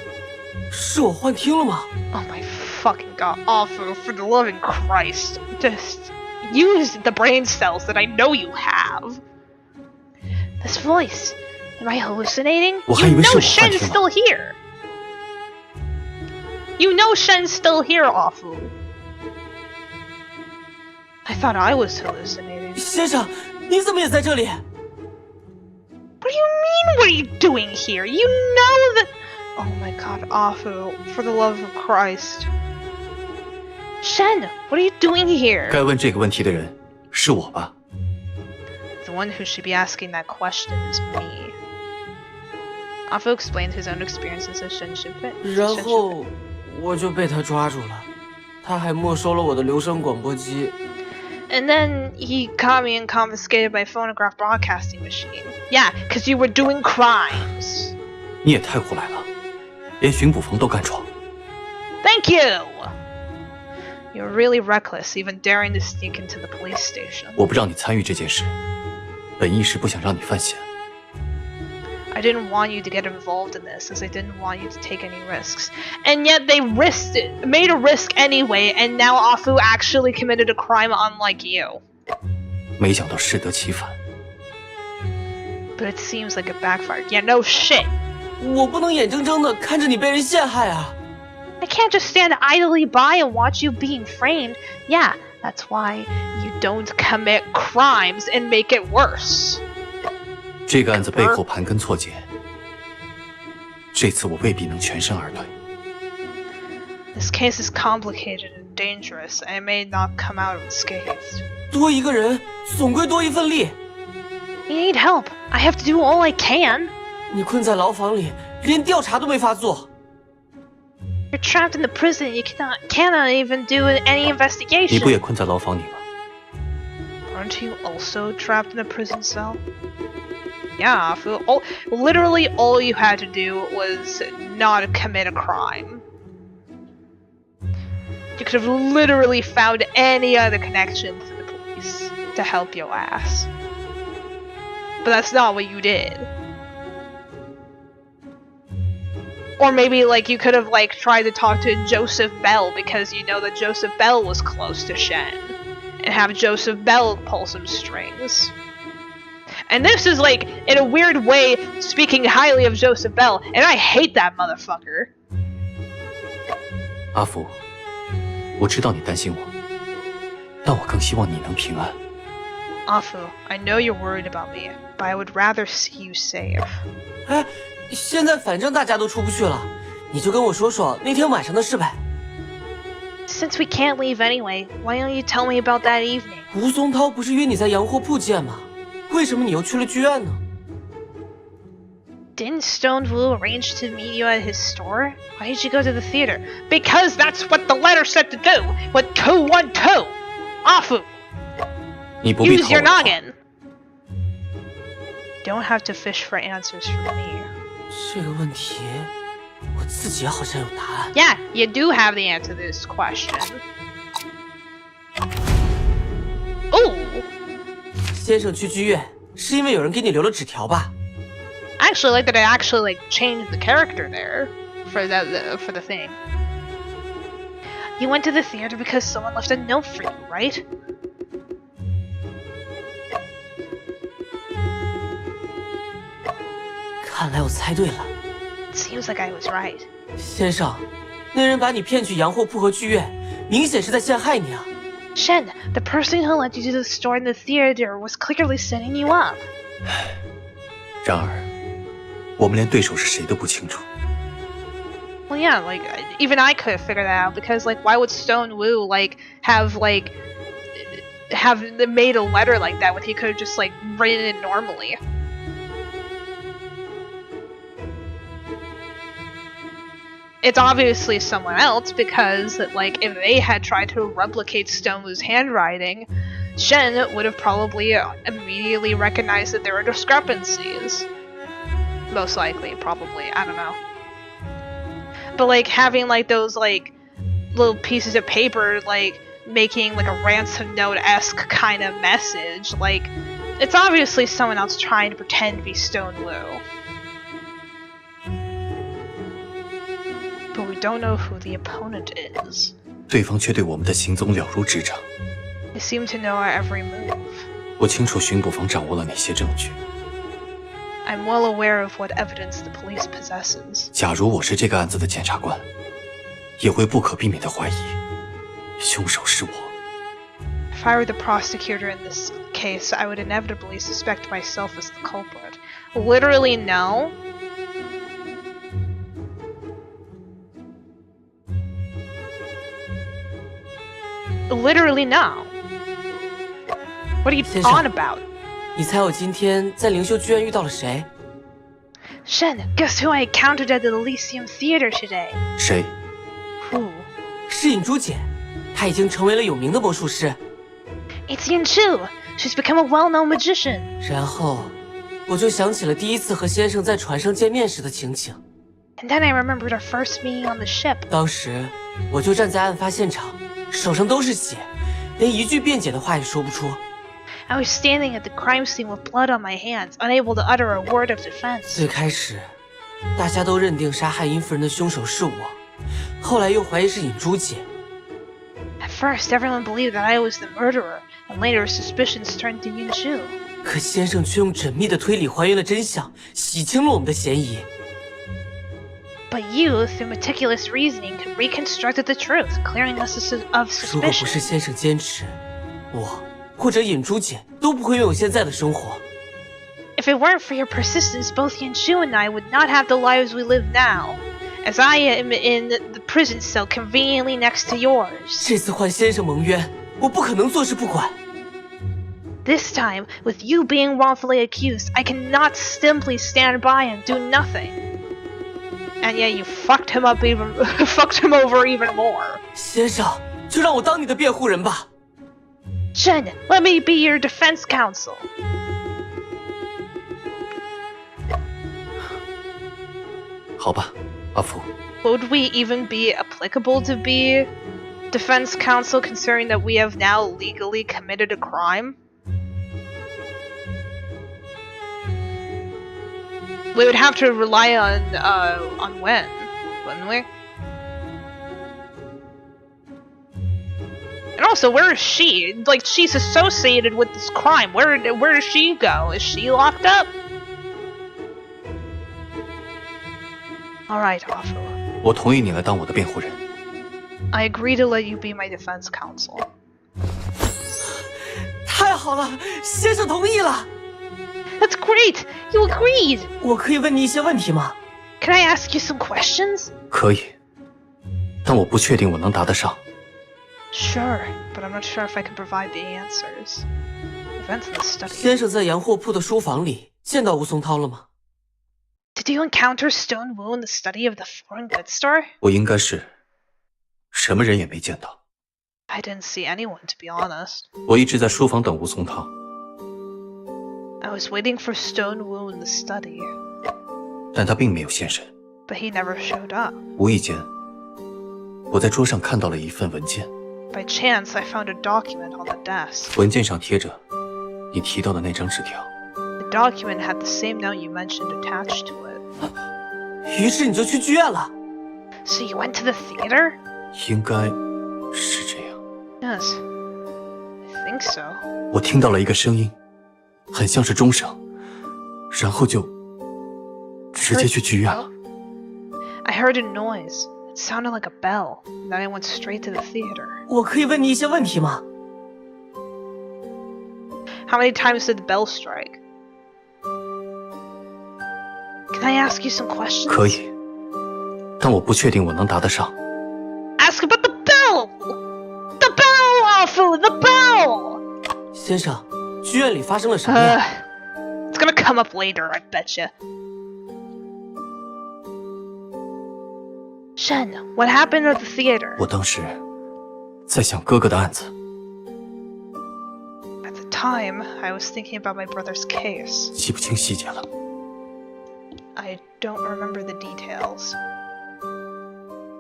是我幻听了吗？ Oh my fucking god, Afu, for the loving Christ. Just use the brain cells that I know you have. This voice, am I hallucinating? 我还 You 以为是 know 我幻 Shen's 听了。 still here. You know Shen's still here, Afu. I thought I was hallucinating. 先生，你怎么也在这里？ What do you mean, what are you doing here? You know that... Oh my god, Afu, for the love of Christ. Shen, what are you doing here? 该问这个问题的人是我吧？ The one who should be asking that question is me. Afu explained his own experiences as Shen should fit. 然后我就被他抓住了，他还没收了我的留声广播机。 And then he caught me and confiscated my phonograph broadcasting machine. Yeah, because you were doing crimes. 你也太胡来了，连巡捕房都敢闯。 Thank you! You're really reckless, even daring to sneak into the police station. 我不让你参与这件事，本意是不想让你犯险。I didn't want you to get involved in this, as I didn't want you to take any risks. And yet they risked it, made a risk anyway, and now Afu actually committed a crime unlike you. 没想到适得其反。 But it seems like it backfired. Yeah, no shit. 我不能眼睁睁的看着你被人陷害啊！ I can't just stand idly by and watch you being framed. Yeah, that's why you don't commit crimes and make it worse. 这个案子背后盘根错节，这次我未必能全身而退。 This case is complicated and dangerous. I may not come out unscathed. 多一个人，总归多一份力。 You need help. I have to do all I can. 你困在牢房里，连调查都没法做。 You're trapped in the prison. You cannot even do any 你 investigation. 不也困在牢房里吗？ Aren't you also trapped in a prison cell? Yeah, literally all you had to do was not commit a crime. You could have literally found any other connection to the police to help your ass. But that's not what you did. Or maybe like you could have like tried to talk to Joseph Bell because you know that Joseph Bell was close to Shen. And have Joseph Bell pull some strings. And this is like, in a weird way, speaking highly of Joseph Bell, and I hate that motherfucker. 阿福，我知道你担心我，但我更希望你能平安。 Afu, I know you're worried about me, but I would rather see you safe. 哎，现在反正大家都出不去了，你就跟我说说那天晚上的事呗。 Since we can't leave anyway, why don't you tell me about that evening? 吴松涛不是约你在洋货铺见吗？为什么你又去了剧院呢？ Didn't Stone Wu arrange to meet you at his store? Why did you go to the theater? Because that's what the letter said to do! What 212! Afu! 你不必 Use 套 your 我的话 noggin! Don't have to fish for answers from me. 这个问题，我自己好像有答案。 Yeah, you do have the answer to this question. Ooh! 先生去剧院是因为有人给你留了纸条吧？ I actually like that I actually like changed the character there for for the thing. You went to the theater because someone left a note for you, right? “看来我猜对了。 It seems like I was right. 先生，那人把你骗去洋货铺和剧院，明显是在陷害你啊！ Shen, the person who led you to the store and the theater was clearly setting you up. 然而，我们连对手是谁都不清楚。 Well, yeah, like even I could have figured that out because like why would Stone Wu have made a letter like that when he could have just like written it normally? It's obviously someone else because like if they had tried to replicate Stone Wu's handwriting, Shen would have probably immediately recognized that there were discrepancies. Most likely, probably, I don't know. But like having like those like little pieces of paper like making like a ransom note-esque kind of message, like it's obviously someone else trying to pretend to be Stone Wu. But we don't know who the opponent is. 对方却对我们的行踪了如指掌。 They seem to know our every move. 我清楚巡捕房掌握了哪些证据。 I'm well aware of what evidence the police possesses. 假如我是这个案子的检察官，也会不可避免地怀疑，凶手是我。 If I were the prosecutor in this case, I would inevitably suspect myself as the culprit. Literally, no. Literally, no. What are you on about? 你猜我今天在灵秀剧院遇到了谁？ Shen, guess who I encountered at the Elysium Theater today? 谁？ Who? 是尹珠姐，她已经成为了有名的魔术师。 It's Yangtze. She's become a well-known magician. 然后，我就想起了第一次和先生在船上见面时的情景。 And then I remembered our first meeting on the ship. 当时，我就站在案发现场，手上都是血，连一句辩解的话也说不出。I was standing at the crime scene with blood on my hands, unable to utter a word of defense. 最开始，大家都认定杀害殷夫人的凶手是我，后来又怀疑是尹珠姐。At first, everyone believed that I was the murderer, and later suspicions turned to Yangtze. 可先生却用缜密的推理还原了真相，洗清了我们的嫌疑。But you, through meticulous reasoning, reconstructed the truth, clearing us of 如果不 suspicion. 是先生坚持，我或者尹珠姐都不会拥有现在的生活。If it weren't for your persistence, both Yangtze and I would not have the lives we live now, as I am in the prison cell conveniently next to yours. 这次换先生蒙冤，我不可能坐视不管。This time, with you being wrongfully accused, I cannot simply stand by and do nothing. And yet you fucked him up fucked him over even more. 先生，就让我当你的辩护人吧。Shen, let me be your defense counsel. 好吧，阿福。 Would we even be applicable to be defense counsel considering that we have now legally committed a crime? We would have to rely on when, wouldn't we? And also, where is she? Like, she's associated with this crime. Where does she go? Is she locked up? Alright, Afu. 我同意你来当我的辩护人。 I agree to let you be my defense counsel. 太好了，先生同意了。 That's great! You agreed! 我可以问你一些问题吗？ Can I ask you some questions? 可以，但我不确定我能答得上。 Sure, but I'm not sure if I can provide the answers. Events in the study. 先生在洋货铺的书房里见到吴松涛了吗？ Did you encounter Stone Wu in the study of the foreign goods store? 我应该是什么人也没见到。 I didn't see anyone, to be honest. 我一直在书房等吴松涛， I was waiting for Stone Wu in the study, 但他并没有现身。 but he never showed up. 无意间，我在桌上看到了一份文件， By chance, I found a document on the desk. 文件上贴着你提到的那张纸条。 The document had the same note you mentioned attached to it. 于是你就去剧院了。 So you went to the theater? 应该是这样。 Yes. I think so. 我听到了一个声音，很像是钟声，然后就直接去剧院了。 I heard a noise. It sounded like a bell. And then I went straight to the theater. 我可以问你一些问题吗？ How many times did the bell strike? Can I ask you some questions? 可以，但我不确定我能答得上。 Ask about the bell! The bell, Afu! The bell! 先生，剧院里发生了什么呀？ It's gonna come up later, I betcha. Shen, what happened at the theater? 我当时在想哥哥的案子， At the time, I was thinking about my brother's case. 记不清细节了。 I don't remember the details.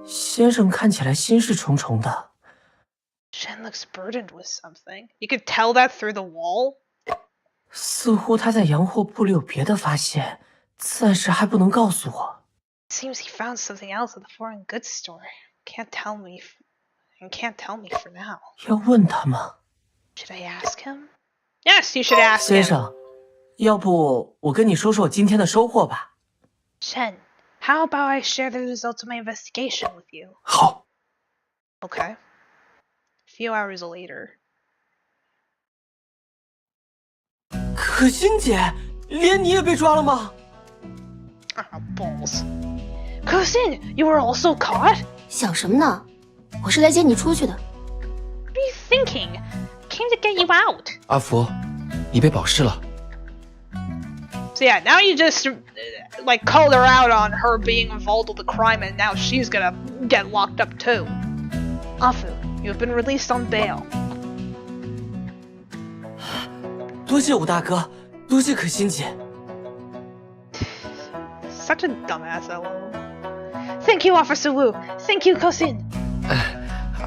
先生看起来心事重重的。 Shen looks burdened with something. You could tell that through the wall? 似乎他在洋货铺里有别的发现，暂时还不能告诉我。 Seems he found something else at the foreign goods store. Can't tell me for now. 要问他吗？ Should I ask him? Yes, you should ask 先 him. 生，要不我跟你说说我今天的收获吧。 Shen, how about I share the results of my investigation with you? 好， Okay. A few hours later. 可心姐，连你也被抓了吗？ Ah, balls. Cousin, you were also caught? 想什么呢？我是来接你出去的。 What are you thinking? Came to get you out. 阿福，你被保释了。 So yeah, now you just like called her out on her being involved with the crime, and now she's gonna get locked up too. Afu, you have been released on bail. 多谢武大哥，多谢可心姐。 Such a dumbass, LOL. Thank you, Officer Wu. Thank you, Cousin.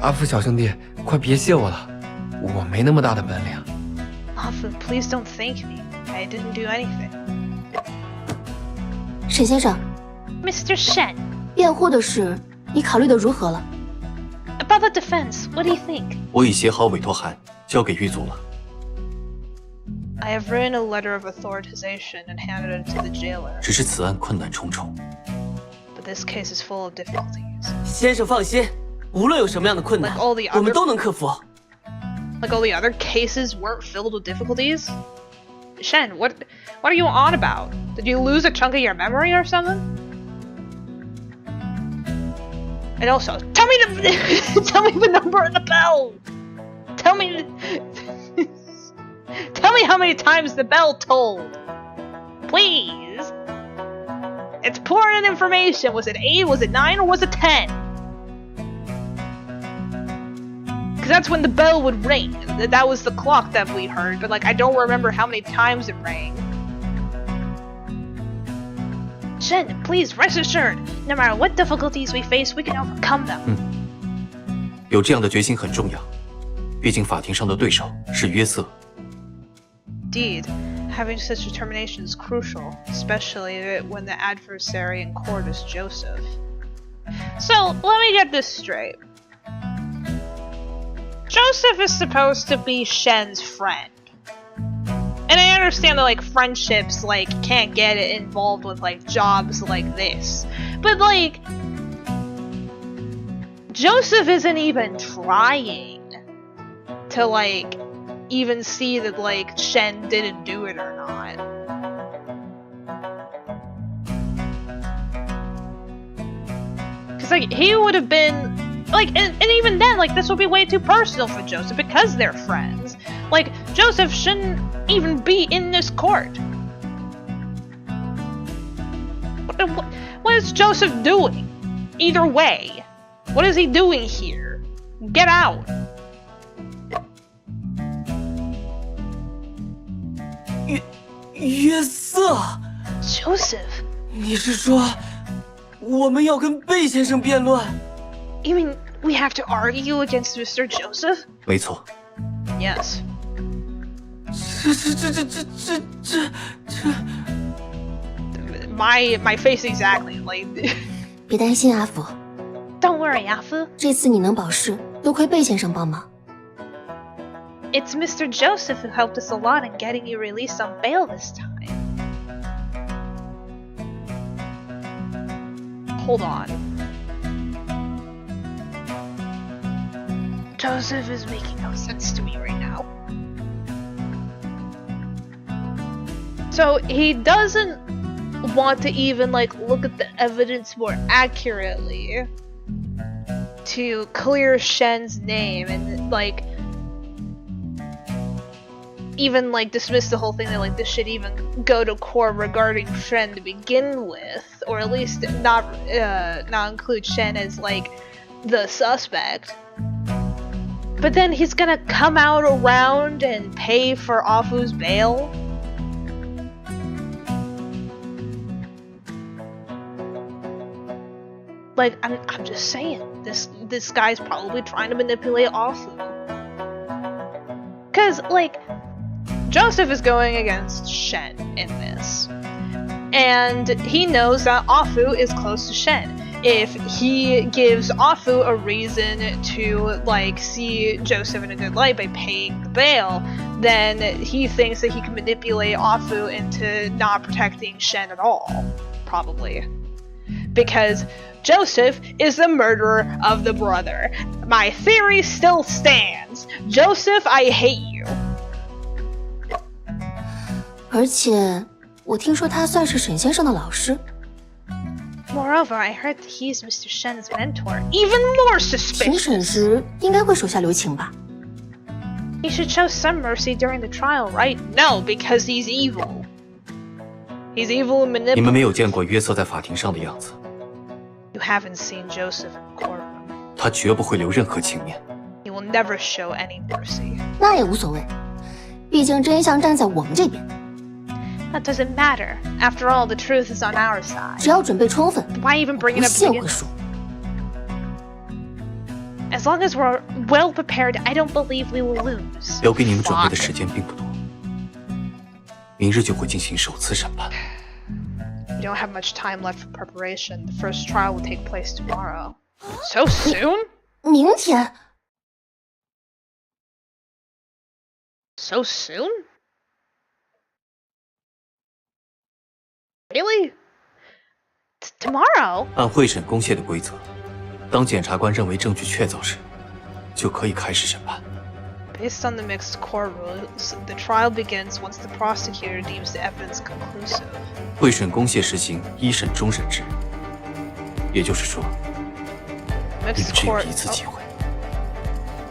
阿福小兄弟，快别谢我了，我没那么大的本领。Afu, please don't thank me. I didn't do anything. 沈先生， Mr. Shen, 辩护的事你考虑的如何了？ about the defense, what do you think? 我已写好委托函，交给狱卒了。 I have written a letter of authorization and handed it to the jailer, 只是此案困难重重。 but this case is full of difficulties. 先生放心，无论有什么样的困难 Like all the， 我们 other 都能克服。 Like all the other cases weren't filled with difficulties? Shen, what are you on about? Did you lose a chunk of your memory or something? And also, tell me the number of the bell. Tell me how many times the bell tolled. Please. It's important information. Was it 8, was it 9, or was it 10? Because that's when the bell would ring. That was the clock that we heard, but like I don't remember how many times it rang. Shen, please rest assured, no matter what difficulties we face, we can overcome them. 有这样的决心很重要，毕竟法庭上的对手是约瑟。 Indeed, having such determination is crucial, especially when the adversary in court is Joseph. So, let me get this straight. Joseph is supposed to be Shen's friend. And I understand that, like, friendships, like, can't get involved with, like, jobs like this. But, like, Joseph isn't even trying to, like, even see that, like, Shen didn't do it or not. Because, like, he would have been... Like, and even then, like, this would be way too personal for Joseph because they're friends. Like, Joseph shouldn't even be in this court. What is Joseph doing? Either way. What is he doing here? Get out. 约瑟， Joseph? 你是说我们要跟贝先生辩论？ You mean we have to argue against Mr. Joseph? 没错， Yes. 这。 My face exactly. Like, 别担心，阿福， don't worry, Afu. 这次你能保释，多亏贝先生帮忙。 It's Mr. Joseph who helped us a lot in getting you released on bail this time. Hold on. Joseph is making no sense to me right now. So he doesn't want to even like look at the evidence more accurately to clear Shen's name and like even like dismiss the whole thing that like this should even go to court regarding Shen to begin with, or at least not include Shen as like the suspect. But then he's gonna come out around and pay for Afu's bail. Like I'm just saying, this guy's probably trying to manipulate Afu. Cause like Joseph is going against Shen in this. And he knows that Afu is close to Shen. If he gives Afu a reason to like see Joseph in a good light by paying the bail, then he thinks that he can manipulate Afu into not protecting Shen at all. Probably. Because Joseph is the murderer of the brother. My theory still stands. Joseph, I hate you. 而且我听说他算是沈先生的老师。 Moreover, I heard that he's Mr. Shen's mentor. Even more 庭 suspicious. 审时应该会手下留情吧？ He should show some mercy during the trial, right? No, because he's evil. He's evil and 你们没 manipulative. 有见过约瑟在法庭上的样子， You haven't seen Joseph in the courtroom. 他绝不会留任何情面。 He will never show any mercy. 那也无所谓，毕竟真相站在我们这边， That doesn't matter. After all, the truth is on our side. 只要准备充分， Why even bring 不 it up 信 to 会 begin 输。As long as we're well prepared, I don't believe we will lose. 留给你们准备的 Fuck. 时间并不多，明日就会进行首次审判。 We don't have much time left for preparation. The first trial will take place tomorrow. So soon? 明天 So soon? Really? It's tomorrow? 按会审公廨的规则，当检察官认为证据确凿时，就可以开始审判。 Based on the mixed court rules, the trial begins once the prosecutor deems the evidence conclusive. 会审公廨实行一审终审制，也就是说，你们 Mixed 只有 court. 一次机会。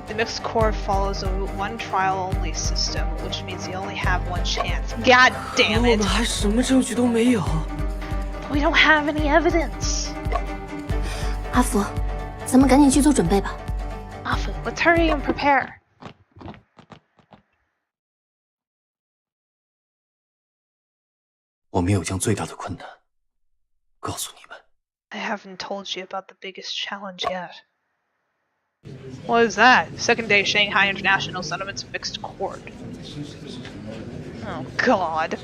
The mixed court follows a one trial only system, which means you only have one chance. God 可 damn 我 it! 们还什么证据都没有。 We don't have any evidence. 阿福，咱们赶紧去做准备吧。 Afu, let's hurry and prepare. 我没有将最大的困难告诉你们。 I haven't told you about the biggest challenge yet. What is that? Second day Shanghai International Settlements Mixed Court. Oh God.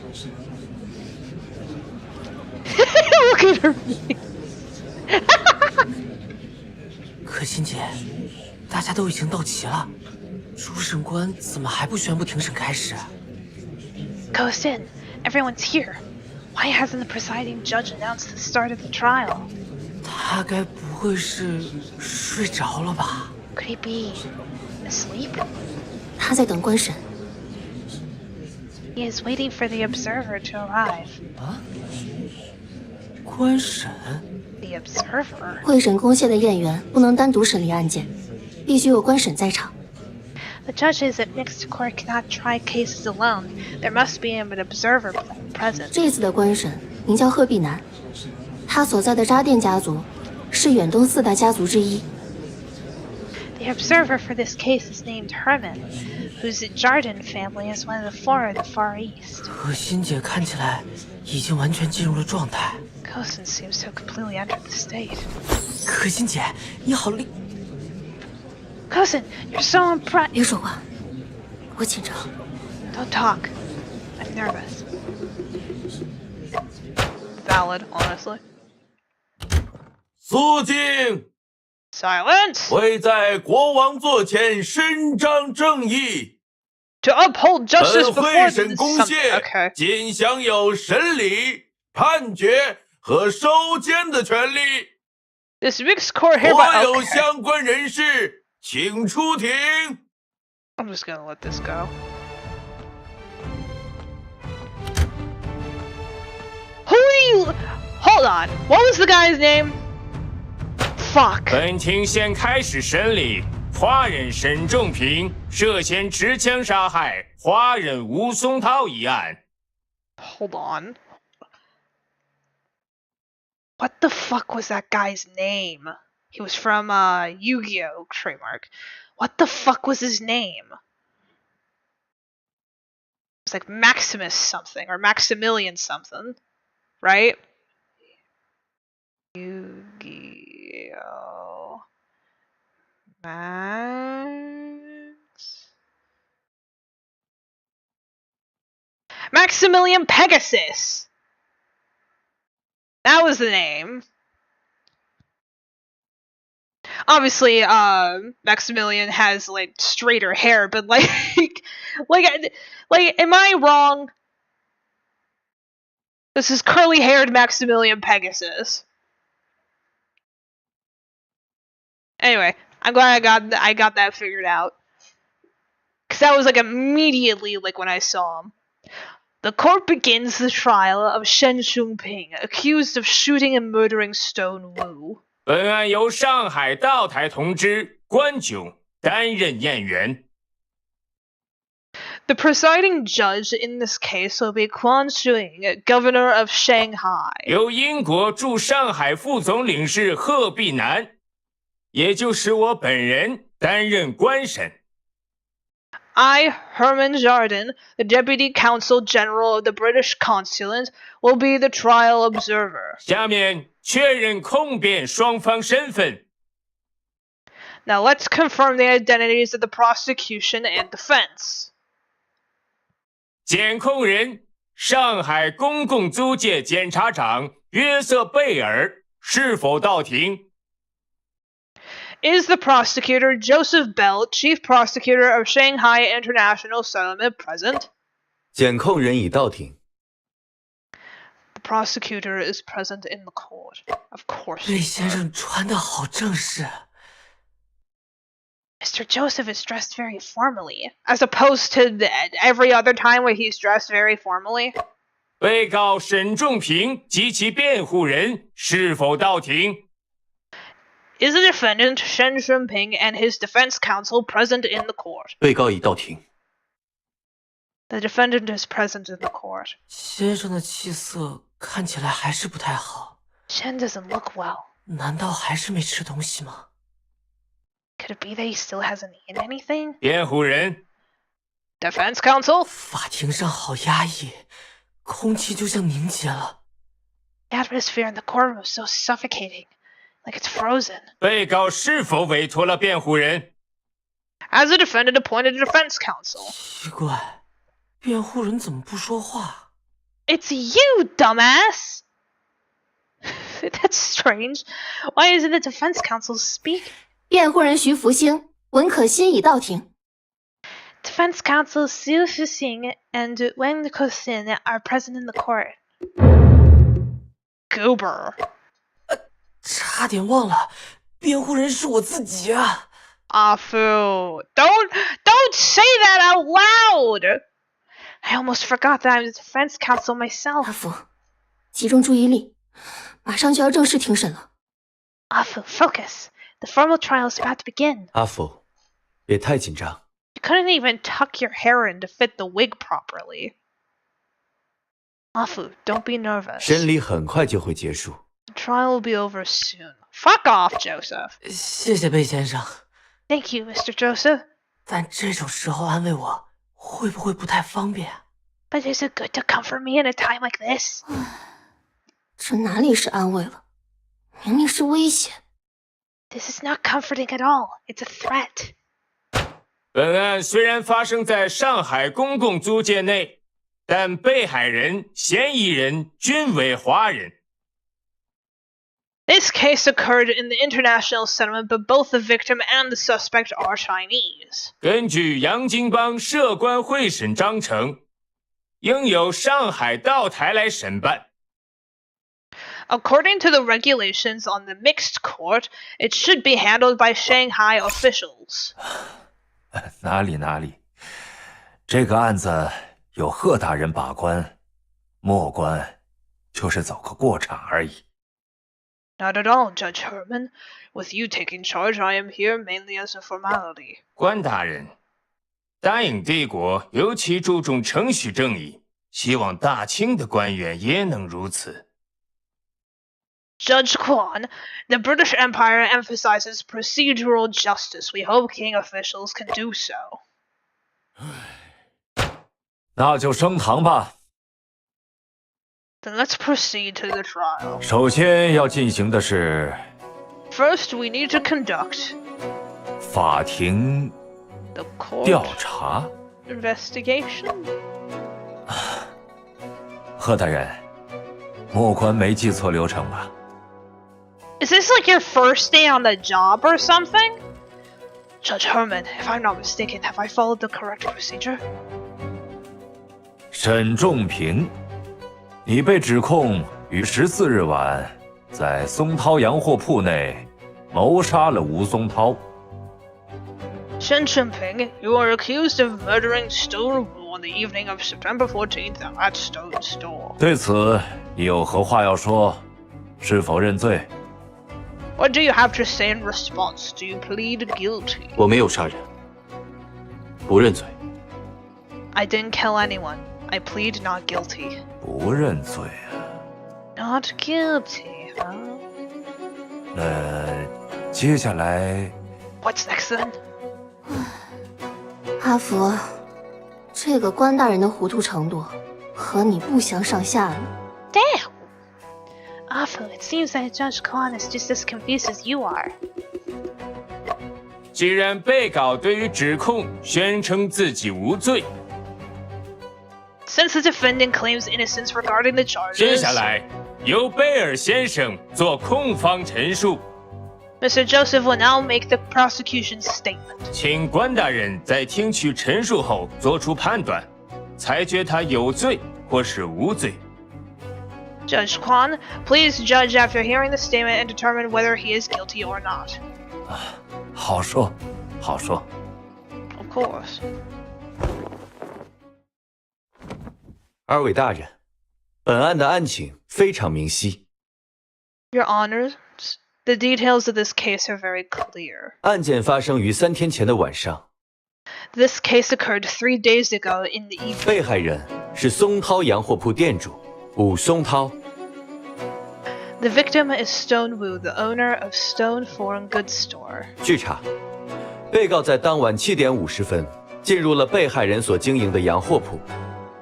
Look at her face. 可心姐，大家都已经到齐了，主审官怎么还不宣布庭审开始？ Ghost in. Everyone's here. Why hasn't the presiding judge announced the start of the trial? 他该不会是睡着了吧？ Could he be asleep? 他在等官审。 He is waiting for the observer to arrive. 官审？ The observer? 会审公廨的验员不能单独审理案件，必须有官审在场。 The judges at mixed court cannot try cases alone. There must be an observer present. 这次的官审名叫鹤壁南，他所在的扎店家族是远东4大家族之一。 The observer for this case is named Herman, whose Jardin family is one of the 4 of the Far East. 可心姐看起来已经完全进入了状态。 Kosin seems to have completely entered the state. 可心姐，你好厉！ Kosin, you're so impressed. 别说话，我紧张。 Don't talk. I'm nervous. Valid, honestly. 肃静， Silence! 为在国王座前伸张正义。 To uphold justice 本 before 会审公廨 Okay. 仅享有审理、判决和收监的权利。 This mixed court 所 hereby. 有 Okay. 相关人士，请出庭。 I'm just gonna let this go. Hold on. What was the guy's name? Fuck. 本庭现开始审理华人沈仲平涉嫌持枪杀害华人吴松涛一案。 Hold on. What the fuck was that guy's name? He was from Yu-Gi-Oh! Trademark. What the fuck was his name? It's like Maximus something or Maximilian something, right? Yu-Gi-Oh! Maximilian Pegasus! That was the name. Obviously, Maximilian has like straighter hair, but like, am I wrong? This is curly-haired Maximilian Pegasus. Anyway, I'm glad I got that figured out, cause that was like immediately like when I saw him. The court begins the trial of Shen Shungping, accused of shooting and murdering Stone Wu. 本案由上海道台同知关炯担任验员。 The presiding judge in this case will be Quan Shuing, governor of Shanghai. 由英国驻上海副总领事贺碧南，也就是我本人担任官审。 I, Herman Jardin, the Deputy Consul General of the British Consulate, will be the trial observer. 下面确认控辩双方身份。Now let's confirm the identities of the prosecution and defense. 检控人上海公共租界检察长约瑟贝尔是否到庭？ Is the prosecutor Joseph Bell, Chief Prosecutor of Shanghai International Settlement, present? 检控人已到庭。 The prosecutor is present in the court. Of course. 魏先生穿得好正式。 Mr. Joseph is dressed very formally, as opposed to every other time where he's dressed very formally. 被告沈仲平及其辩护人是否到庭？ Is the defendant Shen Shunping and his defense counsel present in the court? 被告已到庭。 The defendant is present in the court. 先生的气色看起来还是不太好。 Shen doesn't look well. 难道还是没吃东西吗？ Could it be that he still hasn't eaten anything? 辩护人 Defense counsel? 法庭上好压抑，空气就像凝结了。 The atmosphere in the courtroom is so suffocating, like it's frozen. 被告是否委托了辩护人？ Has the defendant appointed a defense counsel? 奇怪，辩护人怎么不说话？ It's you, dumbass! That's strange. Why isn't the defense counsel speak? 辩护人徐福星、文可欣已到庭。 Defense counsel Xu Fixing and Wen Kosin are present in the court. Goober. 差点忘了，辩护人是我自己啊！ Afu, don't say that out loud! I almost forgot that I'm the defense counsel 阿 myself. 福，集中注意力，马上就要正式庭审了。 Afu, focus. The formal trial is about to begin. 阿福，别太紧张。 You couldn't even tuck your hair in to fit the wig properly. Afu, don't be nervous. 审理很快就会结束。 The trial will be over soon. Fuck off, Joseph. 谢谢贝先生， Thank you, Mr. Joseph. 但这种时候安慰我，会不会不太方便？ But is it good to comfort me in a time like this? 这哪里是安慰了，明明是威胁。 This is not comforting at all. It's a threat. 本案虽然发生在上海公共租界内，但被害人、嫌疑人均为华人。 This case occurred in the international settlement, but both the victim and the suspect are Chinese. 根据洋泾浜涉官会审章程，应由上海道台来审办。 According to the regulations on the mixed court, it should be handled by Shanghai officials. 哪里，这个案子有贺大人把关，末关就是走个过场而已。 Not at all, Judge Herman. With you taking charge, I am here mainly as a formality. 关大人，大英帝国尤其注重程序正义，希望大清的官员也能如此。 Judge Kwan, the British Empire emphasizes procedural justice. We hope king officials can do so. 那就升堂吧。 Then let's proceed to the trial. 首先要进行的是 First, we need to conduct 法庭 the court 调查。 investigation. 贺大人，末关没记错流程吧？ Is this like your first day on the job or something? Judge Herman, if I'm not mistaken, have I followed the correct procedure? 沈仲平，你被指控于14日晚在松涛洋货铺内谋杀了吴松涛。 Shen Shunping, you are accused of murdering Stone Wu on the evening of September 14th at Stone Store. 对此，你有何话要说？是否认罪？ What do you have to say in response? Do you plead guilty? 我没有杀人，不认罪。 I didn't kill anyone. I plead not guilty. 不认罪啊？ Not guilty, huh? 那接下来 What's next then? 阿福，这个关大人的糊涂程度和你不相上下呢。 Damn! Afu, it seems that Judge Kwan is just as confused as you are. 既然被告对于指控宣称自己无罪， Since the defendant claims innocence regarding the 接 charges, 下来由贝尔先生做控方陈述， Mr. Joseph will now make the prosecution's statement. 请关大人在听取陈述后作出判断，裁决他有罪或是无罪。 Judge Kwan, please judge after hearing the statement and determine whether he is guilty or not. 好说，好说。 Of course. 二位大人，本案的案情非常明晰。 Your Honors, the details of this case are very clear. 案件发生于3天前的晚上， This case occurred 3 days ago in the evening. 被害人是松涛洋货铺店主武松涛。 The victim is Stone Wu, the owner of Stone Foreign Goods Store. 据查，被告在当晚7点50分进入了被害人所经营的洋货铺。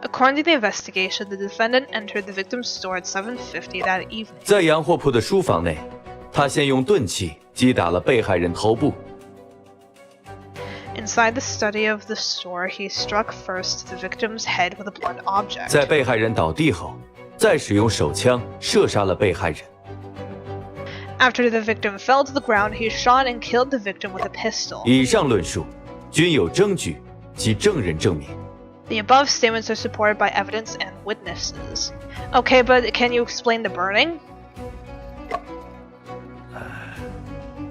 According to the investigation, the defendant entered the victim's store at 7:50 that evening. 在洋货铺的书房内，他先用钝器击打了被害人头部， Inside the study of the store, he struck first the victim's head with a blunt object. 在被害人倒地后，再使用手枪射杀了被害人。 After the victim fell to the ground, he shot and killed the victim with a pistol. 以上论述均有证据及证人证明。 The above statements are supported by evidence and witnesses. Okay, but can you explain the burning?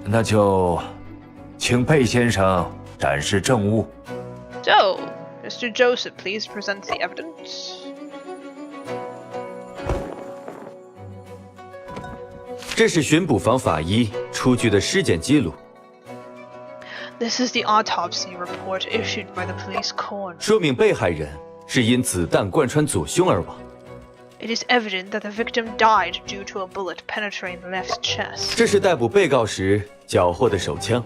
那就请贝先生展示证物。 So, Mr. Joseph, please present the evidence. 这是巡捕房法医出具的尸检记录， This is the autopsy report issued by the police coroner. 说明被害人是因子弹贯穿左胸而亡。 It is evident that the victim died due to a bullet penetrating the left chest. 这是逮捕被告时缴获的手枪，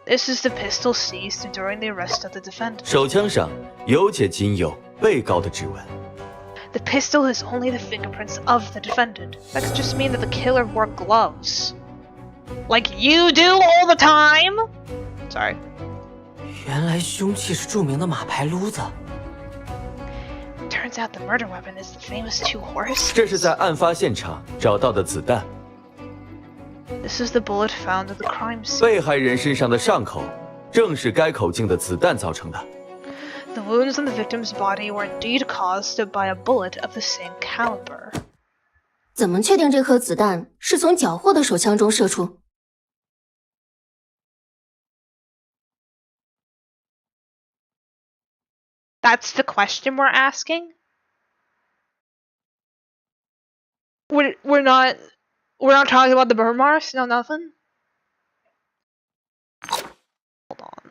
This is the pistol seized during the arrest of the defendant. 手枪上有且仅有被告的指纹。 The pistol is only the fingerprints of the defendant. That could just mean that the killer wore gloves. Like you do all the time? Sorry. 原来凶器是著名的马牌撸子。 Turns out the murder weapon is the famous 2 horses. 这是在案发现场找到的子弹， This is the bullet found at the crime scene. 被害人身上的伤口正是该口径的子弹造成的。 The wounds on the victim's body were indeed caused by a bullet of the same caliber. 怎么确定这颗子弹是从缴获的手枪中射出？ That's the question we're asking? We're not talking about the burn marks? No, nothing? Hold on.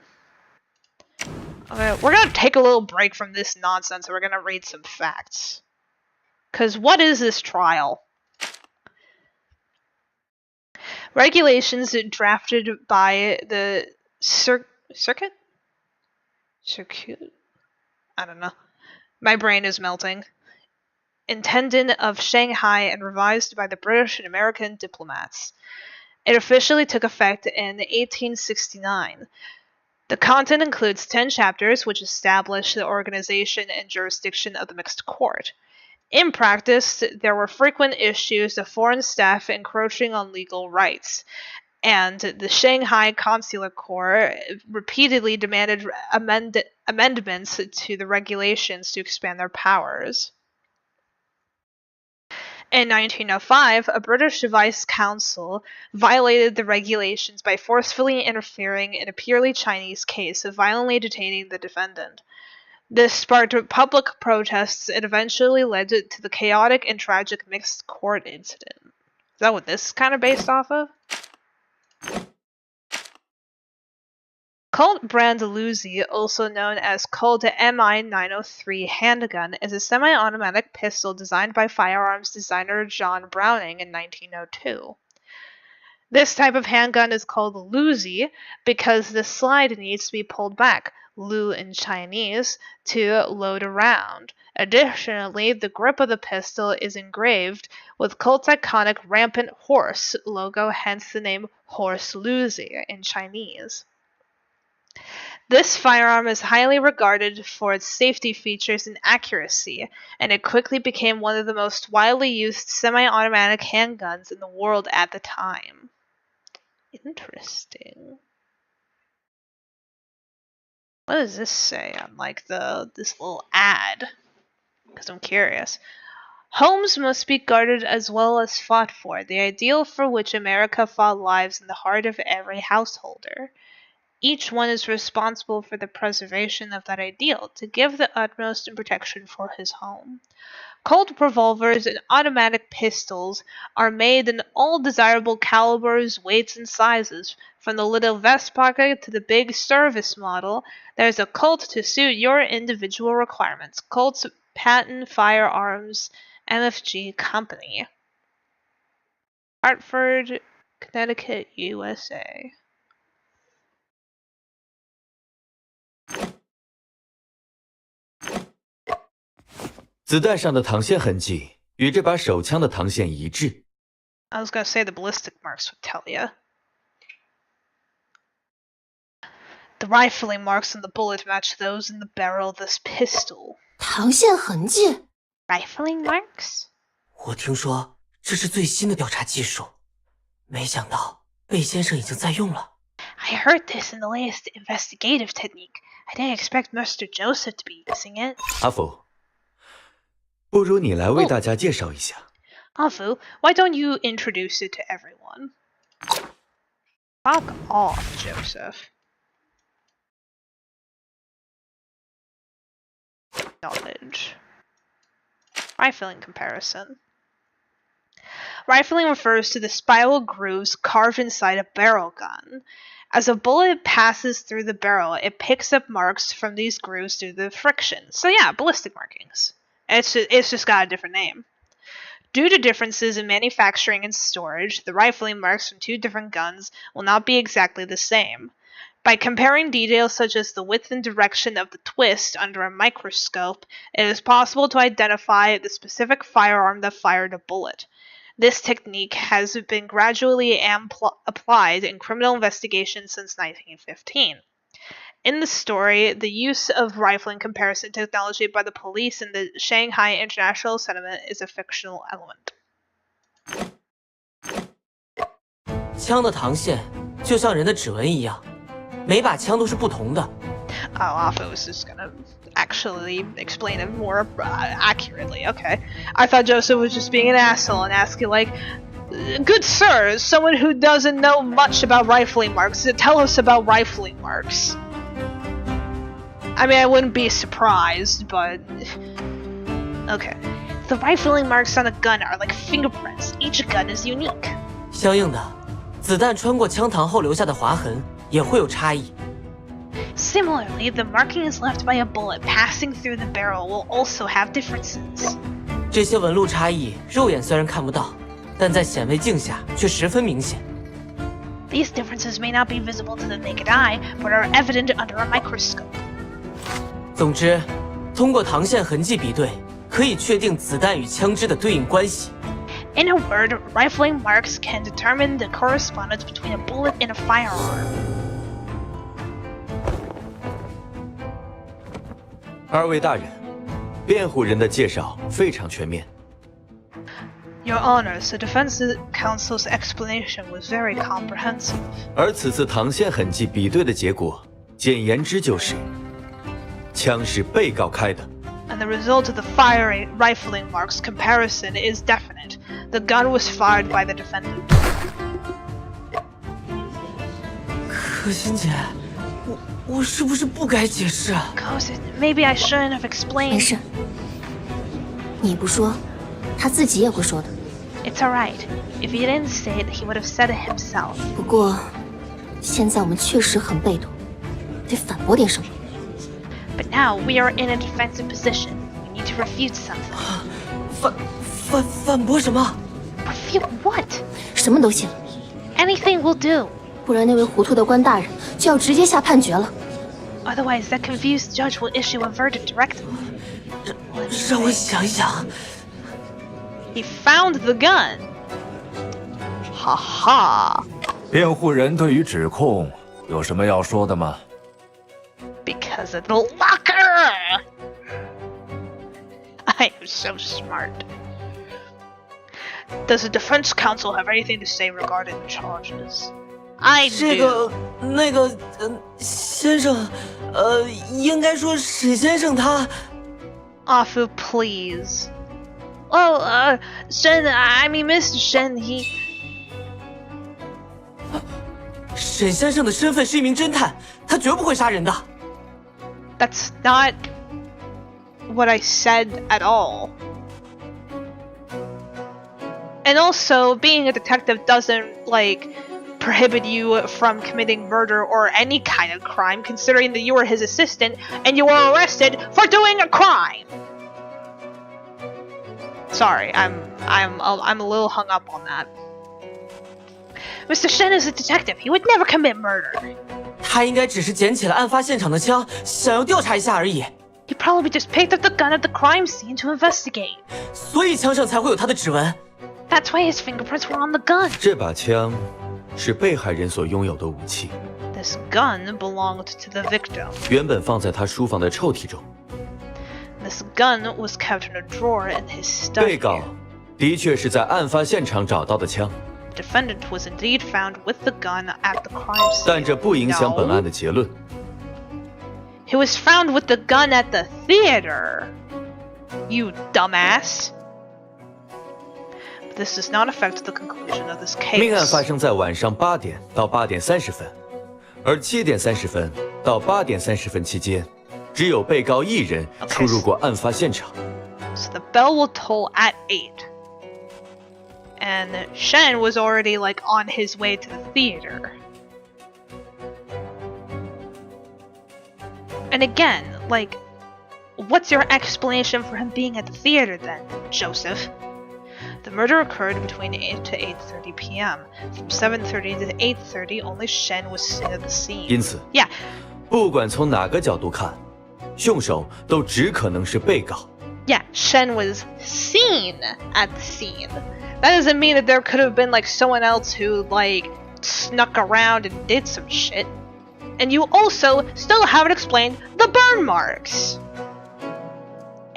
Okay, we're gonna take a little break from this nonsense and we're gonna read some facts. Cause what is this trial? Regulations drafted by the circuit? I don't know. My brain is melting. Intendant of Shanghai and revised by the British and American diplomats. It officially took effect in 1869. The content includes 10 chapters which establish the organization and jurisdiction of the mixed court. In practice, there were frequent issues of foreign staff encroaching on legal rights, and the Shanghai Consular Corps repeatedly demanded amendments to the regulations to expand their powers. In 1905, a British vice consul violated the regulations by forcefully interfering in a purely Chinese case, violently detaining the defendant. This sparked public protests and eventually led to the chaotic and tragic mixed court incident. Is that what this is kind of based off of? Colt brand Luzi, also known as Colt MI-903 handgun, is a semi-automatic pistol designed by firearms designer John Browning in 1902. This type of handgun is called Luzi because the slide needs to be pulled back, Lu in Chinese, to load a round. Additionally, the grip of the pistol is engraved with Colt's iconic rampant horse logo, hence the name Horse Luzi in Chinese. This firearm is highly regarded for its safety features and accuracy, and it quickly became one of the most widely used semi-automatic handguns in the world at the time. Interesting. What does this say on like this little ad? Because I'm curious. Homes must be guarded as well as fought for, the ideal for which America fought lives in the heart of every householder. Each one is responsible for the preservation of that ideal, to give the utmost in protection for his home. Colt revolvers and automatic pistols are made in all desirable calibers, weights, and sizes. From the little vest pocket to the big service model, there's a Colt to suit your individual requirements. Colt's Patent Firearms MFG Company. Hartford, Connecticut, USA. 子弹上的膛线痕迹与这把手枪的膛线一致。I was gonna say the ballistic marks would tell you. The rifling marks on the bullet match those in the barrel of this pistol. 膛线痕迹 Rifling marks? 我听说这是最新的调查技术，没想到贝先生已经在用了。I heard this in the latest investigative technique. I didn't expect Mr. Joseph to be using it. 阿福，不如你来为大家介绍一下。Afu, why don't you introduce it to everyone? Fuck off, Joseph. Knowledge. Rifling comparison. Rifling refers to the spiral grooves carved inside a barrel gun. As a bullet passes through the barrel, it picks up marks from these grooves due to the friction. So yeah, ballistic markings. It's just got a different name. Due to differences in manufacturing and storage, the rifling marks from two different guns will not be exactly the same. By comparing details such as the width and direction of the twist under a microscope, it is possible to identify the specific firearm that fired a bullet. This technique has been gradually applied in criminal investigations since 1915. In the story, the use of rifling comparison technology by the police in the Shanghai International Settlement is a fictional element. 枪的膛线就像人的指纹一样，每把枪都是不同的。Oh, Afu was just gonna actually explain it more accurately. Okay. I thought Joseph was just being an asshole and asking, like, good sir, someone who doesn't know much about rifling marks, tell us about rifling marks. I mean, I wouldn't be surprised, but... Okay. The rifling marks on a gun are like fingerprints. Each gun is unique. 相应的，子弹穿过枪膛后留下的划痕也会有差异。Similarly, the markings left by a bullet passing through the barrel will also have differences. 这些纹路差异，肉眼虽然看不到，但在显微镜下却十分明显。These differences may not be visible to the naked eye, but are evident under a microscope. 总之，通过膛线痕迹比对，可以确定子弹与枪支的对应关系。In a word, rifling marks can determine the correspondence between a bullet and a firearm. 二位大人，辩护人的介绍非常全面。Your Honors, the defense counsel's explanation was very comprehensive. 而此次膛线痕迹比对的结果，简言之就是，枪是被告开的。And the result of the rifling marks comparison is definite. The gun was fired by the defendant. 可心姐，我是不是不该解释啊 Cousin, maybe I shouldn't have explained. 没事，你不说，他自己也会说的。It's alright. If he didn't say it, he would have said it himself. 不过，现在我们确实很被动，得反驳点什么。But now we are in a defensive position. We need to refute something. 反驳什么？ Refute what? 什么都行， Anything will do. 不然那位糊涂的官大人就要直接下判决了。Otherwise, that confused judge will issue a verdict directly. 让我想一想。 He found the gun. Ha ha. 辩护人对于指控有什么要说的吗？ Because of the locker. I am so smart. Does the defense counsel have anything to say regarding the charges? I 这 do. 个那个先生，应该说沈先生他。 Afu, please. Oh, Shen, I mean, Mr. Shen, he... 沈先生的身份是一名侦探，他绝不会杀人的。 That's not what I said at all. And also, being a detective doesn't, like, prohibit you from committing murder or any kind of crime, considering that you were his assistant and you were arrested for doing a crime. Sorry, I'm a little hung up on that. Mr. Shen is a detective. He would never commit murder. 他应该只是捡起了案发现场的枪，想要调查一下而已。 He probably just picked up the gun at the crime scene to investigate. 所以枪上才会有他的指纹。 That's why his fingerprints were on the gun. 这把枪是被害人所拥有的武器， This gun belonged to the victim. 原本放在他书房的抽屉中。 This gun was kept in a drawer in his study. 被告的确是在案发现场找到的枪， The defendant was indeed found with the gun at the crime scene. 但这不影响本案的结论。 He was found with the gun at the theater. You dumbass. But this does not affect the conclusion of this 命案 case. 发生在晚上8点到8点30分，而7点30分到8点30分期间，只有被告一人出入过案发现场。 So the bell will toll at 8. And Shen was already like on his way to the theater. And again, like, what's your explanation for him being at the theater then, Joseph? The murder occurred between 8 to 8:30 p.m. From 7:30 to 8:30, only Shen was seen at the scene. 因此， Yeah, 不管从哪个角度看，凶手都只可能是被告。 yeah, Shen was seen at the scene. That doesn't mean that there could have been like someone else who like snuck around and did some shit. And you also still haven't explained the burn marks.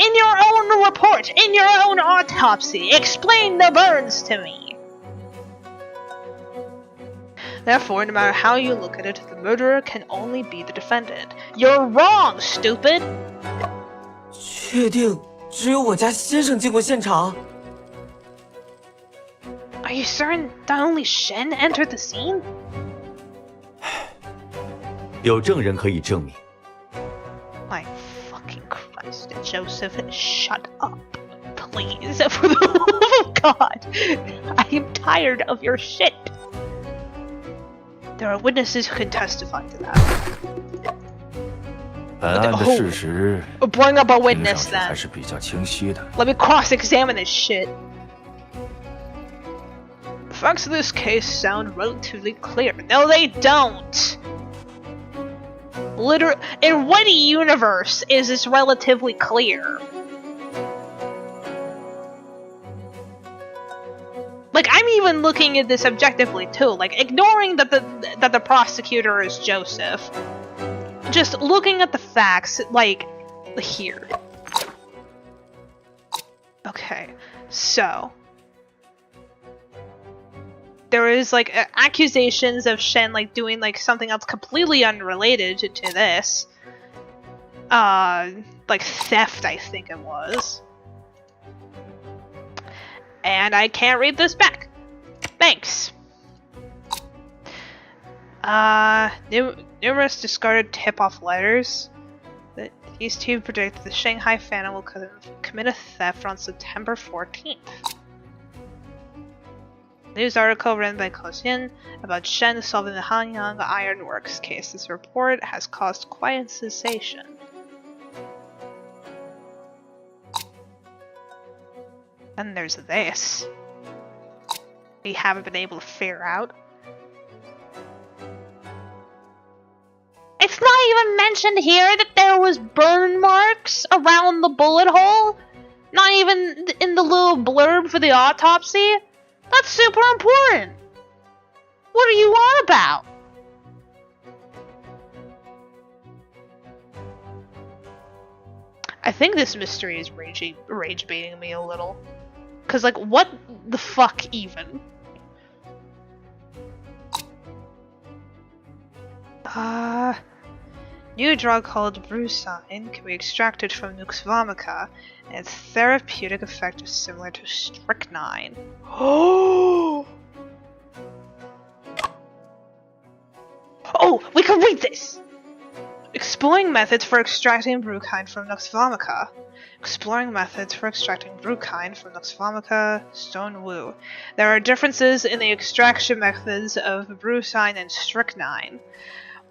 In your own report, in your own autopsy, explain the burns to me. Therefore, no matter how you look at it, the murderer can only be the defendant. You're wrong, stupid! 确定只有我家先生进过现场？ Are you certain that only Shen entered the scene? 有证人可以证明。 My fucking Christ, Joseph, shut up, please. For the love of God, I am tired of your shit. There are witnesses who can testify to that. 本案的事实 Bring up a 听上 witness 去还 then. 是比较清晰的。 Let me cross-examine this shit. The facts of this case sound relatively clear. No, they don't. In what universe is this relatively clear? Like, I'm even looking at this objectively too. Like, ignoring that the prosecutor is Joseph, just looking at the facts, like, here. Okay, so there is like accusations of Shen like doing like something else completely unrelated to this. Like theft, I think it was. And I can't read this back. Thanks. Numerous discarded tip-off letters. That these two predict the Shanghai Phantom will commit a theft on September 14th. News article written by Ko Xin about Shen solving the Hanyang Iron Works case. This report has caused quite a sensation. Then there's this. We haven't been able to figure out. It's It's not even mentioned here that there was burn marks around the bullet hole. Not even in the little blurb for the autopsy. That's super important. What are you on about? I think this mystery is rage baiting me a little. Cause like, what the fuck even? New drug called brucine can be extracted from Nux vomica, and its therapeutic effect is similar to strychnine. Oh! Oh, we can read this! Exploring methods for extracting brucine from Nux vomica. Exploring methods for extracting brucine from Nux vomica, Stone Wu. There are differences in the extraction methods of brucine and strychnine,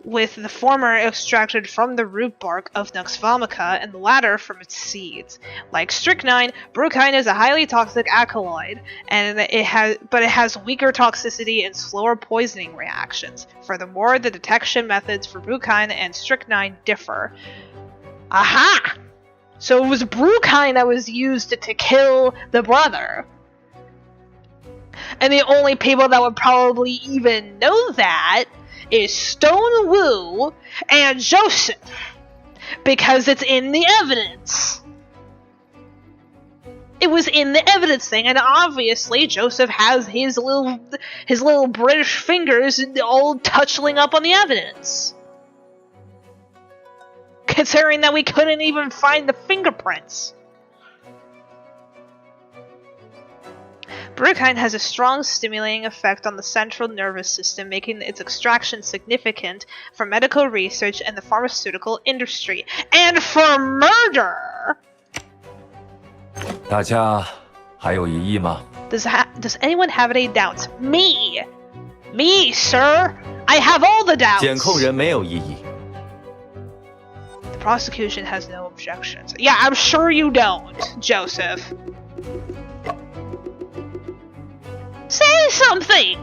with the former extracted from the root bark of Nux vomica and the latter from its seeds. Like strychnine, brucine is a highly toxic alkaloid, and it has weaker toxicity and slower poisoning reactions. Furthermore, the detection methods for brucine and strychnine differ. Aha! So it was brucine that was used to kill the brother. And the only people that would probably even know that is Stone Wu and Joseph, because it's in the evidence. It was in the evidence thing, and obviously Joseph has his little British fingers all touching up on the evidence. Considering that we couldn't even find the fingerprints. Brucine has a strong stimulating effect on the central nervous system, making its extraction significant for medical research and the pharmaceutical industry. And for murder! 大家还有异议吗？ Does anyone have any doubts? Me! Me, sir! I have all the doubts! 检控人没有异议。 The prosecution has no objections. Yeah, I'm sure you don't, Joseph. Say something!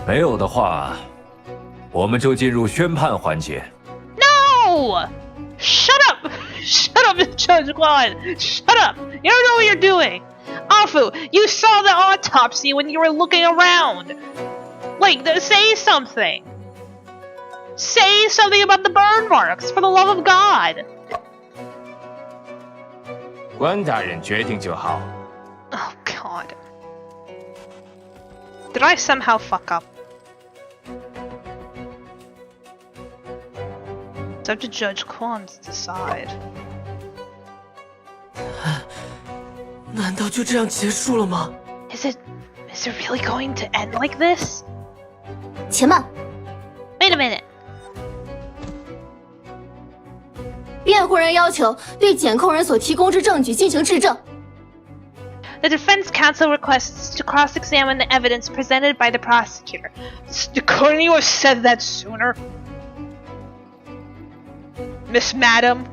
没有的话，我们就进入宣判环节。 No! Shut up! Shut up, Judge Quan! Shut up! You don't know what you're doing! Afu, you saw the autopsy when you were looking around! Like, say something! Say something about the burn marks, for the love of God! 关大人决定就好。 Oh, God. Did I somehow fuck up? It's up to Judge Quan to decide. 难道就这样结束了吗？ Is it really going to end like this? 且慢， Wait a minute. 辩护人要求对检控人所提供之证据进行质证。 The defense counsel requests to cross-examine the evidence presented by the prosecutor. Couldn't you have said that sooner? Miss Madam?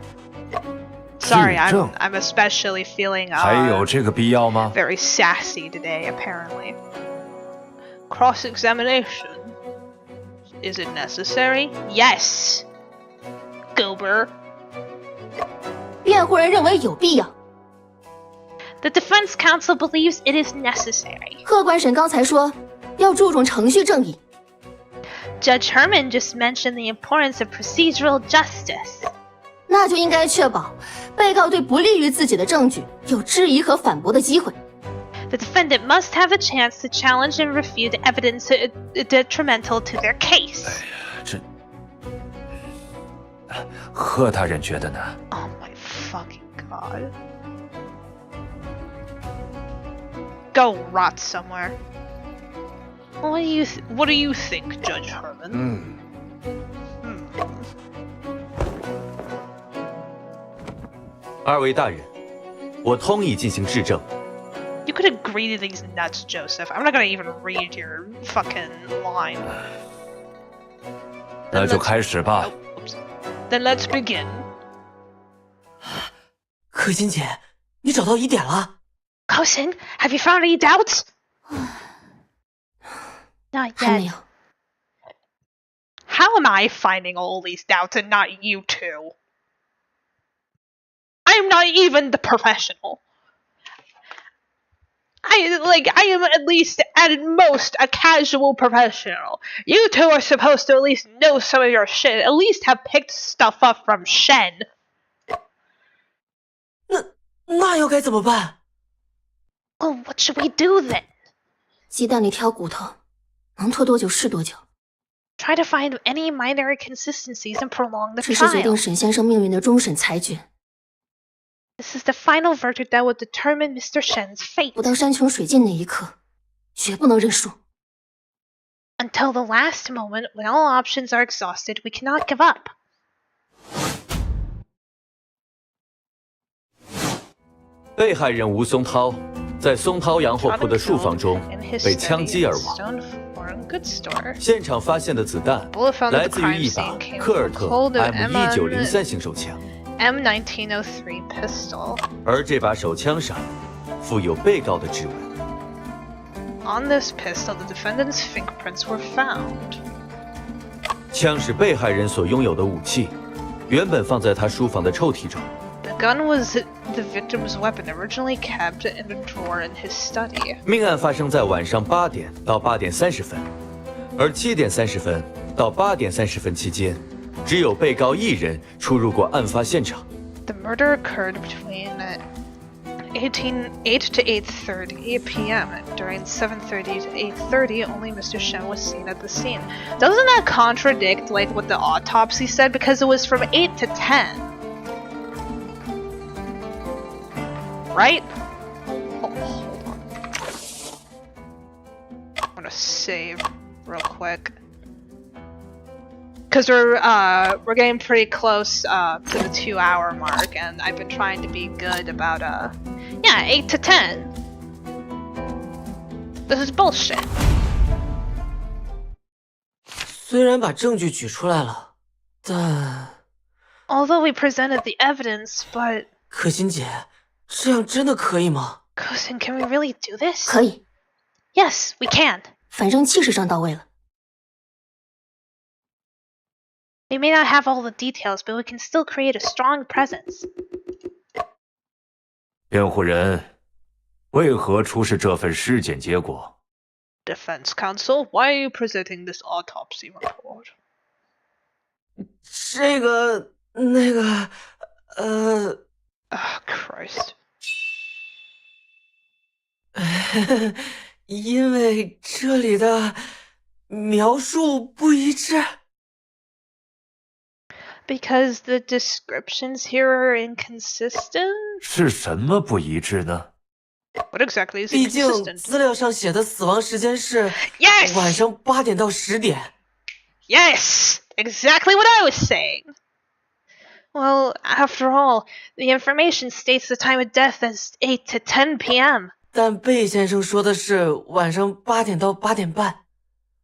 Sorry, I'm especially feeling 还有这个必要吗？ very sassy today, apparently. Cross-examination. Is it necessary? Yes. Goober. 辩护人认为有必要。 The defense counsel believes it is necessary. 客观审刚才说要注重程序正义， Judge Herman just mentioned the importance of procedural justice. 那就应该确保被告对不利于自己的证据有质疑和反驳的机会。 The defendant must have a chance to challenge and refute evidence detrimental to their case. 这，贺大人觉得呢？ Oh my fucking god. Go rot somewhere. What do you think, Judge Herman? 二位大人，我同意进行质证。 You could agree to these nuts, Joseph. I'm not gonna even read your fucking line. 那就开始吧。 Then let's begin. 可心姐，你找到疑点了？ Kosin, have you found any doubts? Not 还没 yet. 有。How am I finding all these doubts and not you two? I'm not even the professional. I am at least at most a casual professional. You two are supposed to at least know some of your shit, at least have picked stuff up from Shen. 那又该怎么办？ Oh, what should we do then? 鸡蛋里挑骨头，能拖多久是多久。 Try to find any minor inconsistencies and prolong the 这是决定 trial. 沈先生命运的终审裁决。 This is the final verdict that will determine Mr. Shen's fate. 不到山穷水尽那一刻，绝不能认输。 Until the last moment, when all options are exhausted, we cannot give up. 被害人吴松涛在松涛洋货铺的树房中被枪击而亡。现场发现的子弹来自于一把科尔特 M1903 型手枪。 M1903 pistol. 而这把手枪上附有被告的指纹。 On this pistol, the defendant's fingerprints were found. 枪是被害人所拥有的武器，原本放在他书房的抽屉中。 The gun was the victim's weapon, originally kept in a drawer in his study. 命案发生在晚上8点到8点30分，而7点30分到8点30分期间，只有被告一人出入过案发现场。 The murder occurred between 8 to 8:30 p.m. During 7:30 to 8:30, only Mr. Shen was seen at the scene. Doesn't that contradict like what the autopsy said? Because it was from 8 to 10. Right? Oh, hold on. I'm gonna save real quick. Because we're getting pretty close to the 2-hour mark, and I've been trying to be good about 8 to 10. This is bullshit. 虽然把证据举出来了，但 Although we presented the evidence, but 可心姐，这样真的可以吗？ Cousin, can we really do this? 可以， Yes, we can. 反正气势上到位了。 We may not have all the details, but we can still create a strong presence. 辩护人，为何出示这份尸检结果？ Defense counsel, why are you presenting this autopsy report? 这个，那个，Christ. 因为这里的描述不一致。 Because the descriptions here are inconsistent? 是什么不一致呢？ What exactly is 毕竟 inconsistent? 资料上写的死亡时间是 Yes! 晚上8点到10点。 Yes! Exactly what I was saying! Well, after all, the information states the time of death as 8 to 10 p.m. 但贝先生说的是晚上8点到8点半。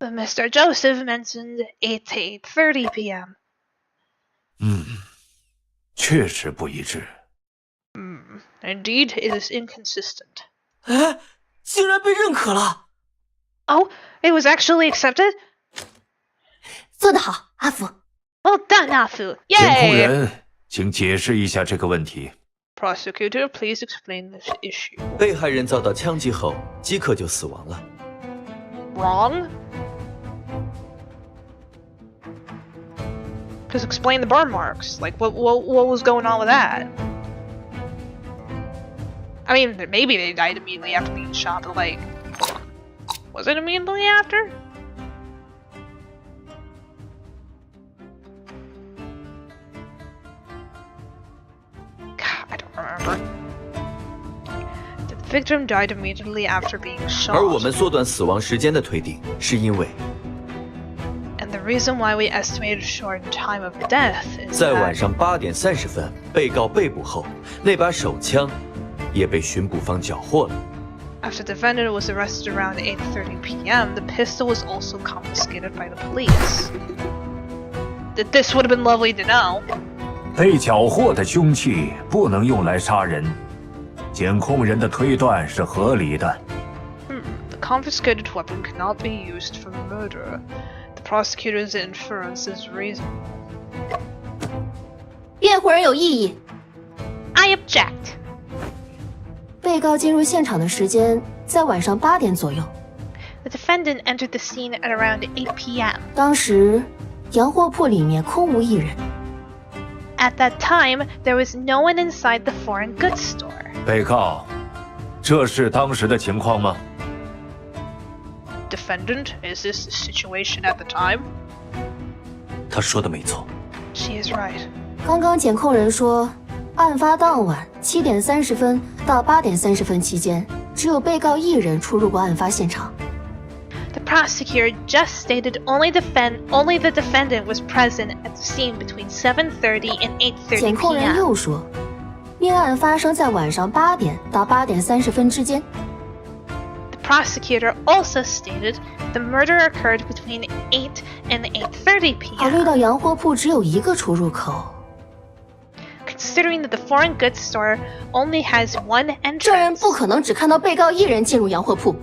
But Mr. Joseph mentioned 8 to 8:30 p.m. 确实不一致。 Indeed, it is inconsistent. 哎，竟然被认可了！ Oh, it was actually accepted? 做得好，阿福。 Well done, Afu! 辩护 Yay! 人，请解释一下这个问题。 Prosecutor, please explain this issue. 被害人遭到枪击后，即刻就死亡了。 Wrong? Just explain the burn marks. Like, what was going on with that? I mean, maybe they died immediately after being shot, but like, was it immediately after? God, I don't remember. The victim died immediately after being 而我 shot. 们缩短死亡时间的推定，是因为 And the reason why we estimated short time of death is 在晚 that 上8点30分，被告被捕后，那把手枪也被巡捕方缴获了。 after the defendant was arrested around 8:30 p.m., the pistol was also confiscated by the police. This would have been lovely to know. 被缴获的凶器不能用来杀人，检控人的推断是合理的。 The confiscated weapon cannot be used for murder. The prosecutor's inference is reasonable. 辩护人有异议。I object. 被告进入现场的时间在晚上8点左右。The defendant entered the scene at around 8 p.m. 当时，洋货铺里面空无一人。At that time, there was no one inside the foreign goods store. 被告，这是当时的情况吗？ Defendant, is this the situation at the time? 他说的没错。She is right. 刚刚检控人说，案发当晚7点30分到8点30分期间，只有被告一人出入过案发现场。The prosecutor just stated only the defendant was present at the scene between 7:30 and 8:30 检控人 p.m. 又说，命案发生在晚上8点到8点30分之间。The prosecutor also stated the murder occurred between 8 and 8:30 考虑 p.m. 到洋货铺只有一个出入口， Considering that the foreign goods store only has one 证人 entrance, 不可能只看到被告一人进入洋货铺。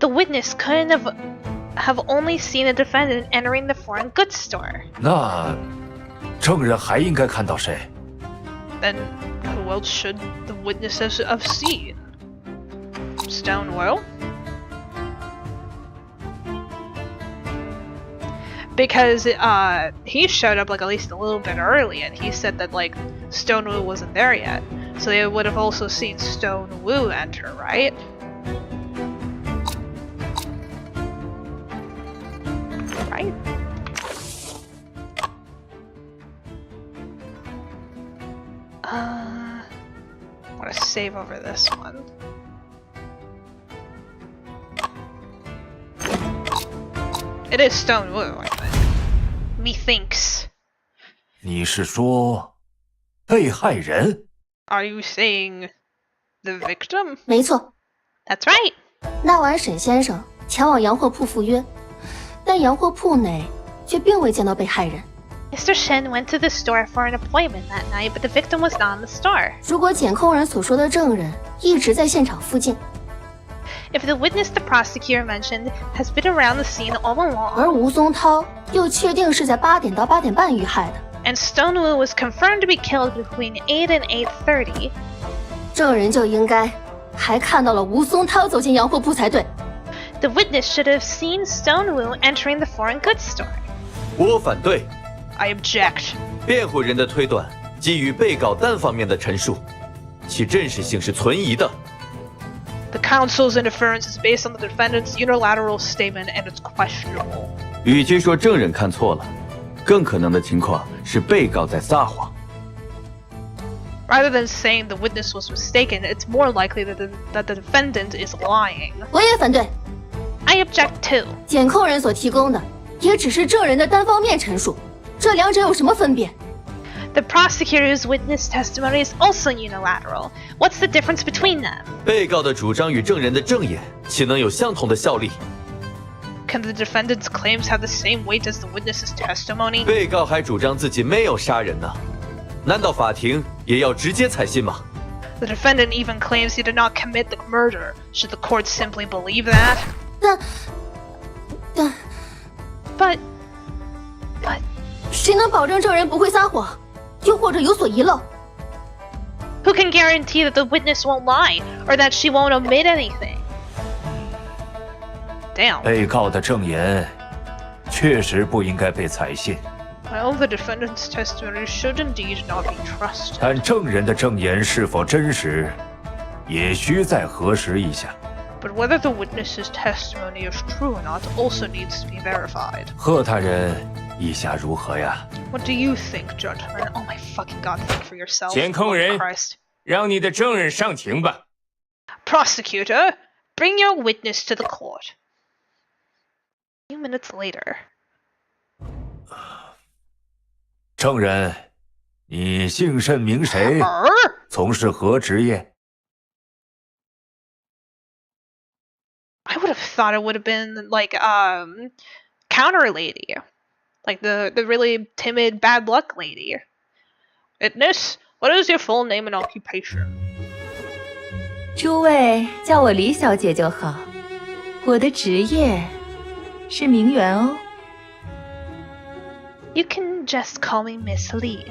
the witness couldn't have only seen the defendant entering the foreign goods store. 那证人还应该看到谁？ Then who else should the witnesses have seen? Stonewall? Because he showed up like at least a little bit early, and he said that like Stonewall wasn't there yet, so they would have also seen Stonewall enter, right? Right? I want to save over this one. It is Stonewall, I think. Methinks. 你是说被害人？ Are you saying the victim? 没错， That's right. 那晚沈先生前往洋货铺赴约，但洋货铺内却并未见到被害人。 Mr. Shen went to the store for an appointment that night, but the victim was not in the store. 如果检控人所说的证人一直在现场附近， If the witness the prosecutor mentioned has been around the scene all along, 而吴松涛又确定是在8点到8点半遇害的， and Stonewall was confirmed to be killed between 8 and 8:30, 证人就应该还看到了吴松涛走进洋货铺才对。 the witness should have seen Stonewall entering the foreign goods store. 我反对。 I object. 辩护人的推断基于被告单方面的陈述，其真实性是存疑的。 The counsel's interference is based on the defendant's unilateral statement, and it's questionable. 与其说证人看错了，更可能的情况是被告在撒谎。 Rather than saying the witness was mistaken, it's more likely that the defendant is lying. 我也反对。 I object too. 检控人所提供的也只是证人的单方面陈述，这两者有什么分别？ The prosecutor's witness testimony is also unilateral. What's the difference between them? 被告的主张与证人的证言岂能有相同的效力？ Can the defendant's claims have the same weight as the witness's testimony? 被告还主张自己没有杀人呢，难道法庭也要直接采信吗？ The defendant even claims he did not commit the murder. Should the court simply believe that? 但 But 谁能保证证人不会撒谎，又或者有所遗漏？ who can guarantee that the witness won't lie or that she won't omit anything? Damn. 被告的证言确实不应该被采信， Well, the defendant's testimony should indeed not be trusted. 但证人的证言是否真实，也需再核实一下。 But whether the witness's testimony is true or not also needs to be verified. 贺大人意下如何呀？ What do you think, gentlemen? Oh my fucking god, think for yourself. 监控 Oh 人 Christ. 让你的证人上庭吧。 Prosecutor, bring your witness to the court. A few minutes later. 证人，你姓甚名谁？从事何职业？ I would have thought it would have been like counter lady. Like the really timid bad luck lady. Witness, what is your full name and occupation? 诸位叫我李小姐就好。我的职业是名媛哦。You can just call me Miss Lee.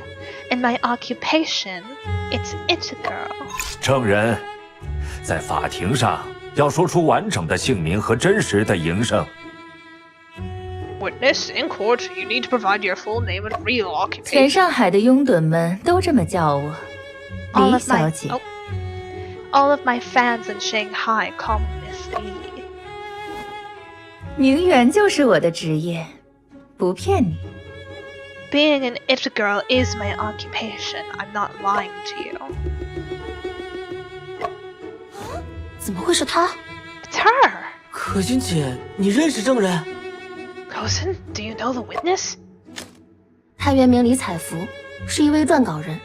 In my occupation, it's it girl. 证人，在法庭上要说出完整的姓名和真实的营生。Witness in court, you need to provide your full name and real occupation. 全上海的拥趸们都这么叫我，李小姐。All of my fans in Shanghai call me Miss Lee. 名媛就是我的职业，不骗你。Being an it girl is my occupation. I'm not lying to you. 怎么会是她？ It's her. 可心姐，你认识证人？ Cousin, do you know the witness? 她原名李彩福，是一位撰稿人，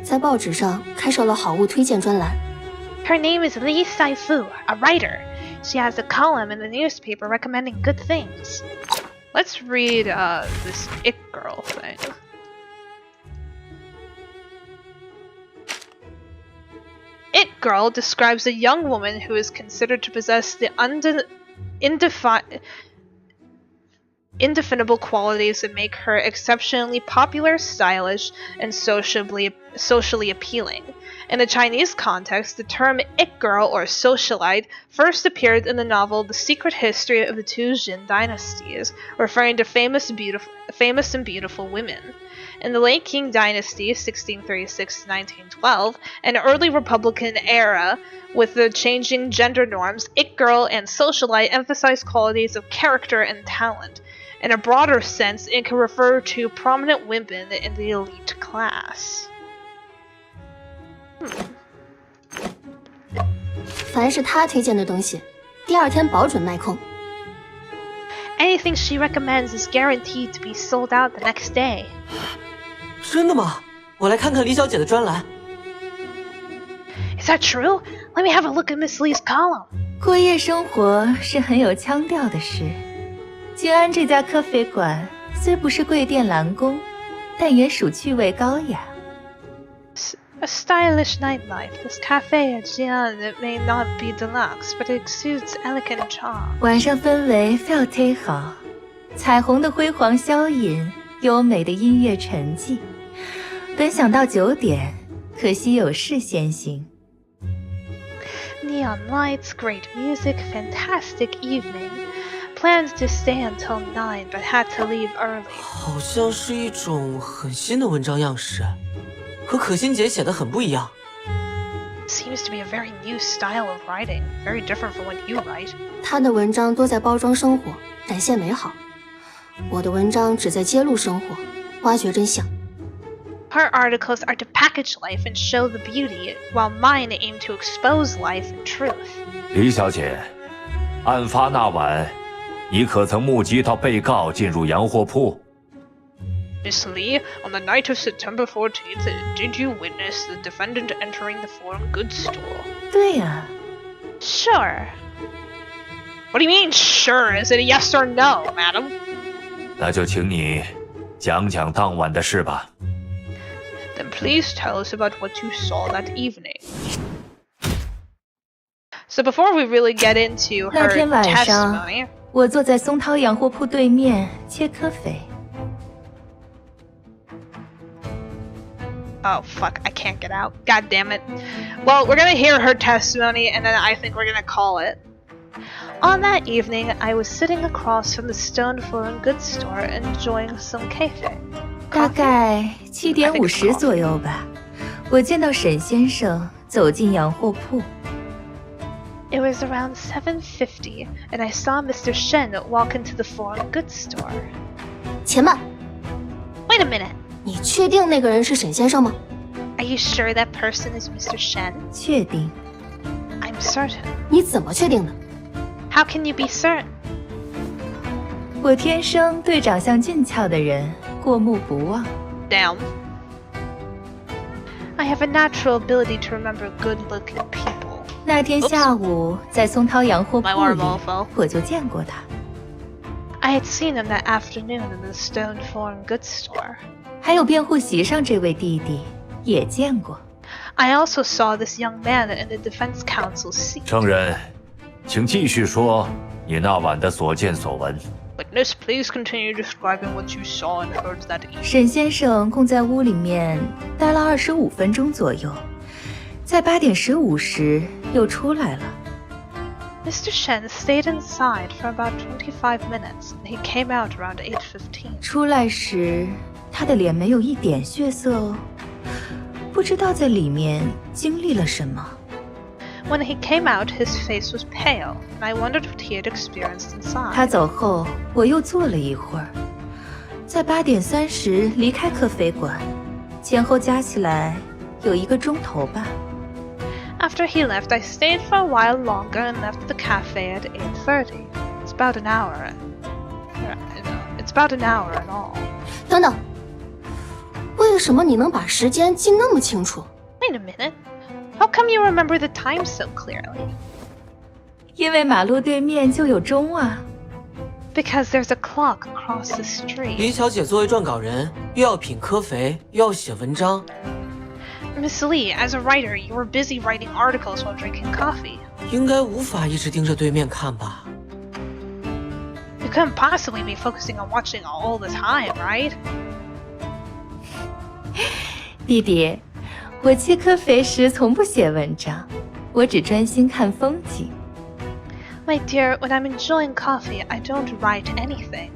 在报纸上开设了好物推荐专栏。Her name is Li Saifu, a writer. She has a column in the newspaper recommending good things. Let's read this it girl thing. It girl describes a young woman who is considered to possess the indefinable qualities that make her exceptionally popular, stylish, and socially appealing. In the Chinese context, the term it girl or socialite first appeared in the novel The Secret History of the Two Jin Dynasties, referring to famous and beautiful women. In the late Qing Dynasty, 1636 to 1912, an early Republican era with the changing gender norms, it girl and socialite emphasize qualities of character and talent. In a broader sense, it can refer to prominent women in the elite class. 凡是她推荐的东西，第二天保准卖空。Anything she recommends is guaranteed to be sold out the next day. 真的吗？我来看看李小姐的专栏。Is that true? Let me have a look at Miss Lee's column. 过夜生活是很有腔调的事。静安这家咖啡馆虽不是贵店蓝宫，但也属趣味高雅。A stylish nightlife. This cafe at Jian, it may not be deluxe, but it exudes elegant charm. 晚上氛围非常忒好，彩虹的辉煌消隐，优美的音乐沉寂。本想到9点，可惜有事先行。Neon lights, great music, fantastic evening. Planned to stay until 9, but had to leave early. 好像是一种很新的文章样式，和可心姐写的很不一样。Seems to be a very new style of writing, very different from what you write. 她的文章多在包装生活，展现美好。我的文章只在揭露生活，挖掘真相。Her articles are to package life and show the beauty, while mine aim to expose life and truth. 李小姐，案发那晚，你可曾目击到被告进入洋货铺？ Miss Lee, on the night of September 14th, did you witness the defendant entering the foreign goods store? 对呀。Sure. What do you mean, sure? Is it a yes or no, madam? 那就请你讲讲当晚的事吧。Then please tell us about what you saw that evening. So before we really get into her 那天晚上， testimony, 我坐在松涛洋货铺对面切咖啡。Oh fuck, I can't get out. God damn it. Well, we're gonna hear her testimony and then I think we're gonna call it. On that evening, I was sitting across from the Stone Foreign Goods store enjoying some cafe. 大概7点50左右吧，我见到沈先生走进洋货铺。It was around 7:50, and I saw Mr. Shen walk into the foreign goods store. 且慢， Wait a minute. 你确定那个人是沈先生吗？ Are you sure that person is Mr. Shen? 确定。I'm certain. 你怎么确定的？ How can you be certain? 我天生对长相俊俏的人过目不忘。Damn. I have a natural ability to remember good-looking people. 那天下午在松涛洋货铺 My arm 里 all fell. 我就见过他。 I had seen him that afternoon in the Stone Foreign Goods store. 还有辩护席上这位弟弟也见过。 I also saw this young man in the defense counsel's seat. 证人，请继续说你那晚的所见所闻。Witness, please continue describing what you saw and heard that evening. 沈先生共在屋里面待了25分钟左右，在8点15时又出来了。Mr. Shen stayed inside for about 25 minutes, and he came out around 8:15. 出来时，他的脸没有一点血色哦，不知道在里面经历了什么。When he came out, his face was pale, and I wondered what he had experienced inside. 他走后，我又坐了一会儿，在8点30离开咖啡馆，前后加起来有1个钟头吧。After he left, I stayed for a while longer and left the cafe at 8:30. It's about an hour. It's about an hour in all. 等等，为什么你能把时间记那么清楚？ Wait a minute. How come you remember the time so clearly? 因为马路对面就有钟啊。Because there's a clock across the street. 李小姐作为撰稿人，又要品科肥，又要写文章。Miss Lee, as a writer, you were busy writing articles while drinking coffee. 应该无法一直盯着对面看吧？ You couldn't possibly be focusing on watching all the time, right? 弟弟，我切科肥时从不写文章，我只专心看风景。My dear, when I'm enjoying coffee, I don't write anything,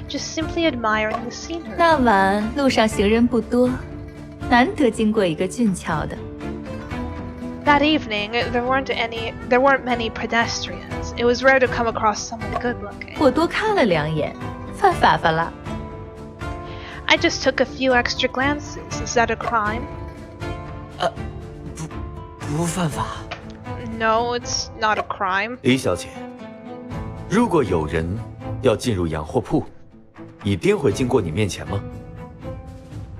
just simply admiring the scenery. 那晚路上行人不多，难得经过一个俊俏的。That evening, there weren't many pedestrians. It was rare to come across someone good-looking. 我多看了2眼，犯法吧啦？ I just took a few extra glances. Is that a crime? 不犯法。 No, it's not a crime. 李小姐，如果有人要进入洋货铺，一定会经过你面前吗？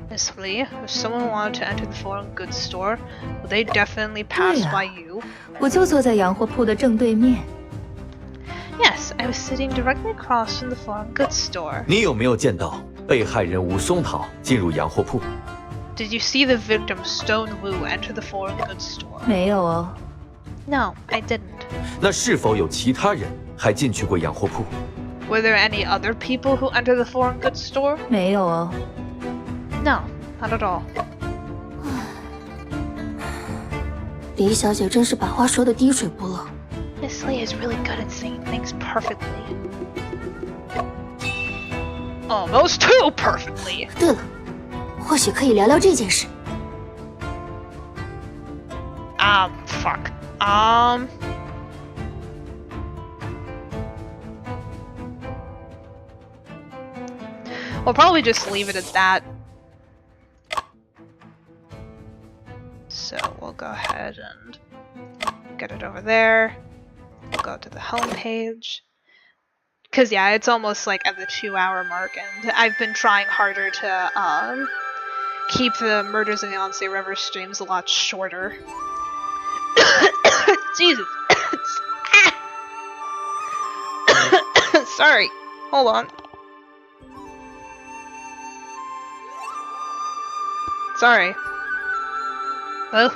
Miss Lee, if someone wanted to enter the foreign goods store, would they definitely pass by you? 我就坐在洋货铺的正对面。 Yes, I was sitting directly across from the foreign goods store. 你有没有见到被害人吴松涛进入洋货铺？ Did you see the victim Stone Wu enter the foreign goods store? 没有哦。 No, I didn't. 那是否有其他人还进去过洋货铺？ Were there any other people who entered the foreign goods store? 没有哦。 No, not at all. 李小姐真是把话说得滴水不漏。 Miss Lee is really good at saying things perfectly. Almost too perfectly. 对了，或许可以聊聊这件事。 Fuck. We'll probably just leave it at that. So we'll go ahead and get it over there. We'll go to the home page. Cause yeah, it's almost like at the 2-hour mark, and I've been trying harder to keep the Murders in the Yangtze River streams a lot shorter. Jesus. Sorry. Hold on. Sorry. Oh.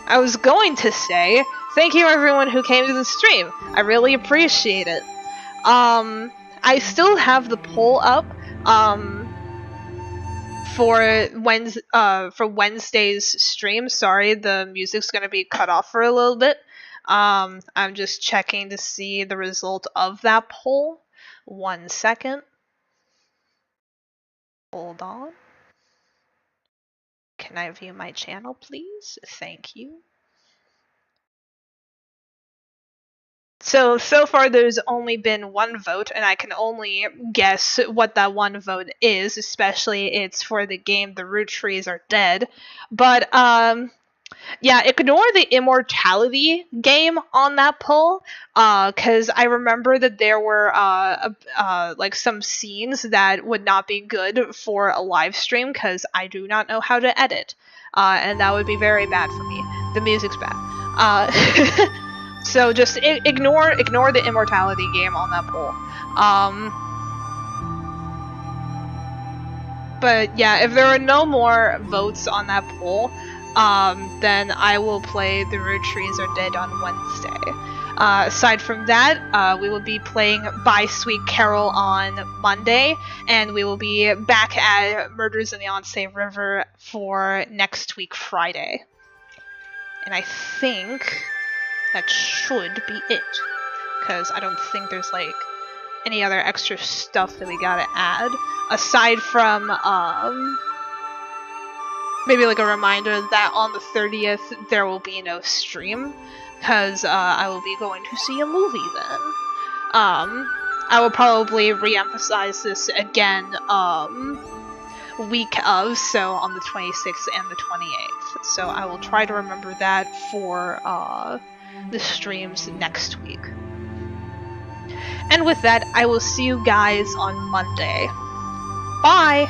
I was going to say, thank you everyone who came to the stream. I really appreciate it. I still have the poll up, for Wednesday's stream. Sorry, the music's gonna be cut off for a little bit. I'm just checking to see the result of that poll. 1 second. Hold on. Can I view my channel, please? Thank you. So far there's only been 1 vote, and I can only guess what that 1 vote is, especially it's for the game The Root Trees Are Dead. But, yeah, ignore the immortality game on that poll, cause I remember that there were, like some scenes that would not be good for a live stream, cause I do not know how to edit, and that would be very bad for me. The music's bad. So just ignore the immortality game on that poll. But yeah, if there are no more votes on that poll, then I will play The Root Trees Are Dead on Wednesday. Aside from that, we will be playing By Sweet Carol on Monday, and we will be back at Murders in the Yangtze River for next week, Friday. And I think that should be it, because I don't think there's, like, any other extra stuff that we gotta add, aside from, maybe, like, a reminder that on the 30th there will be no stream, because I will be going to see a movie then. I will probably re-emphasize this again week of, so on the 26th and the 28th. So I will try to remember that for the streams next week. And with that, I will see you guys on Monday. Bye!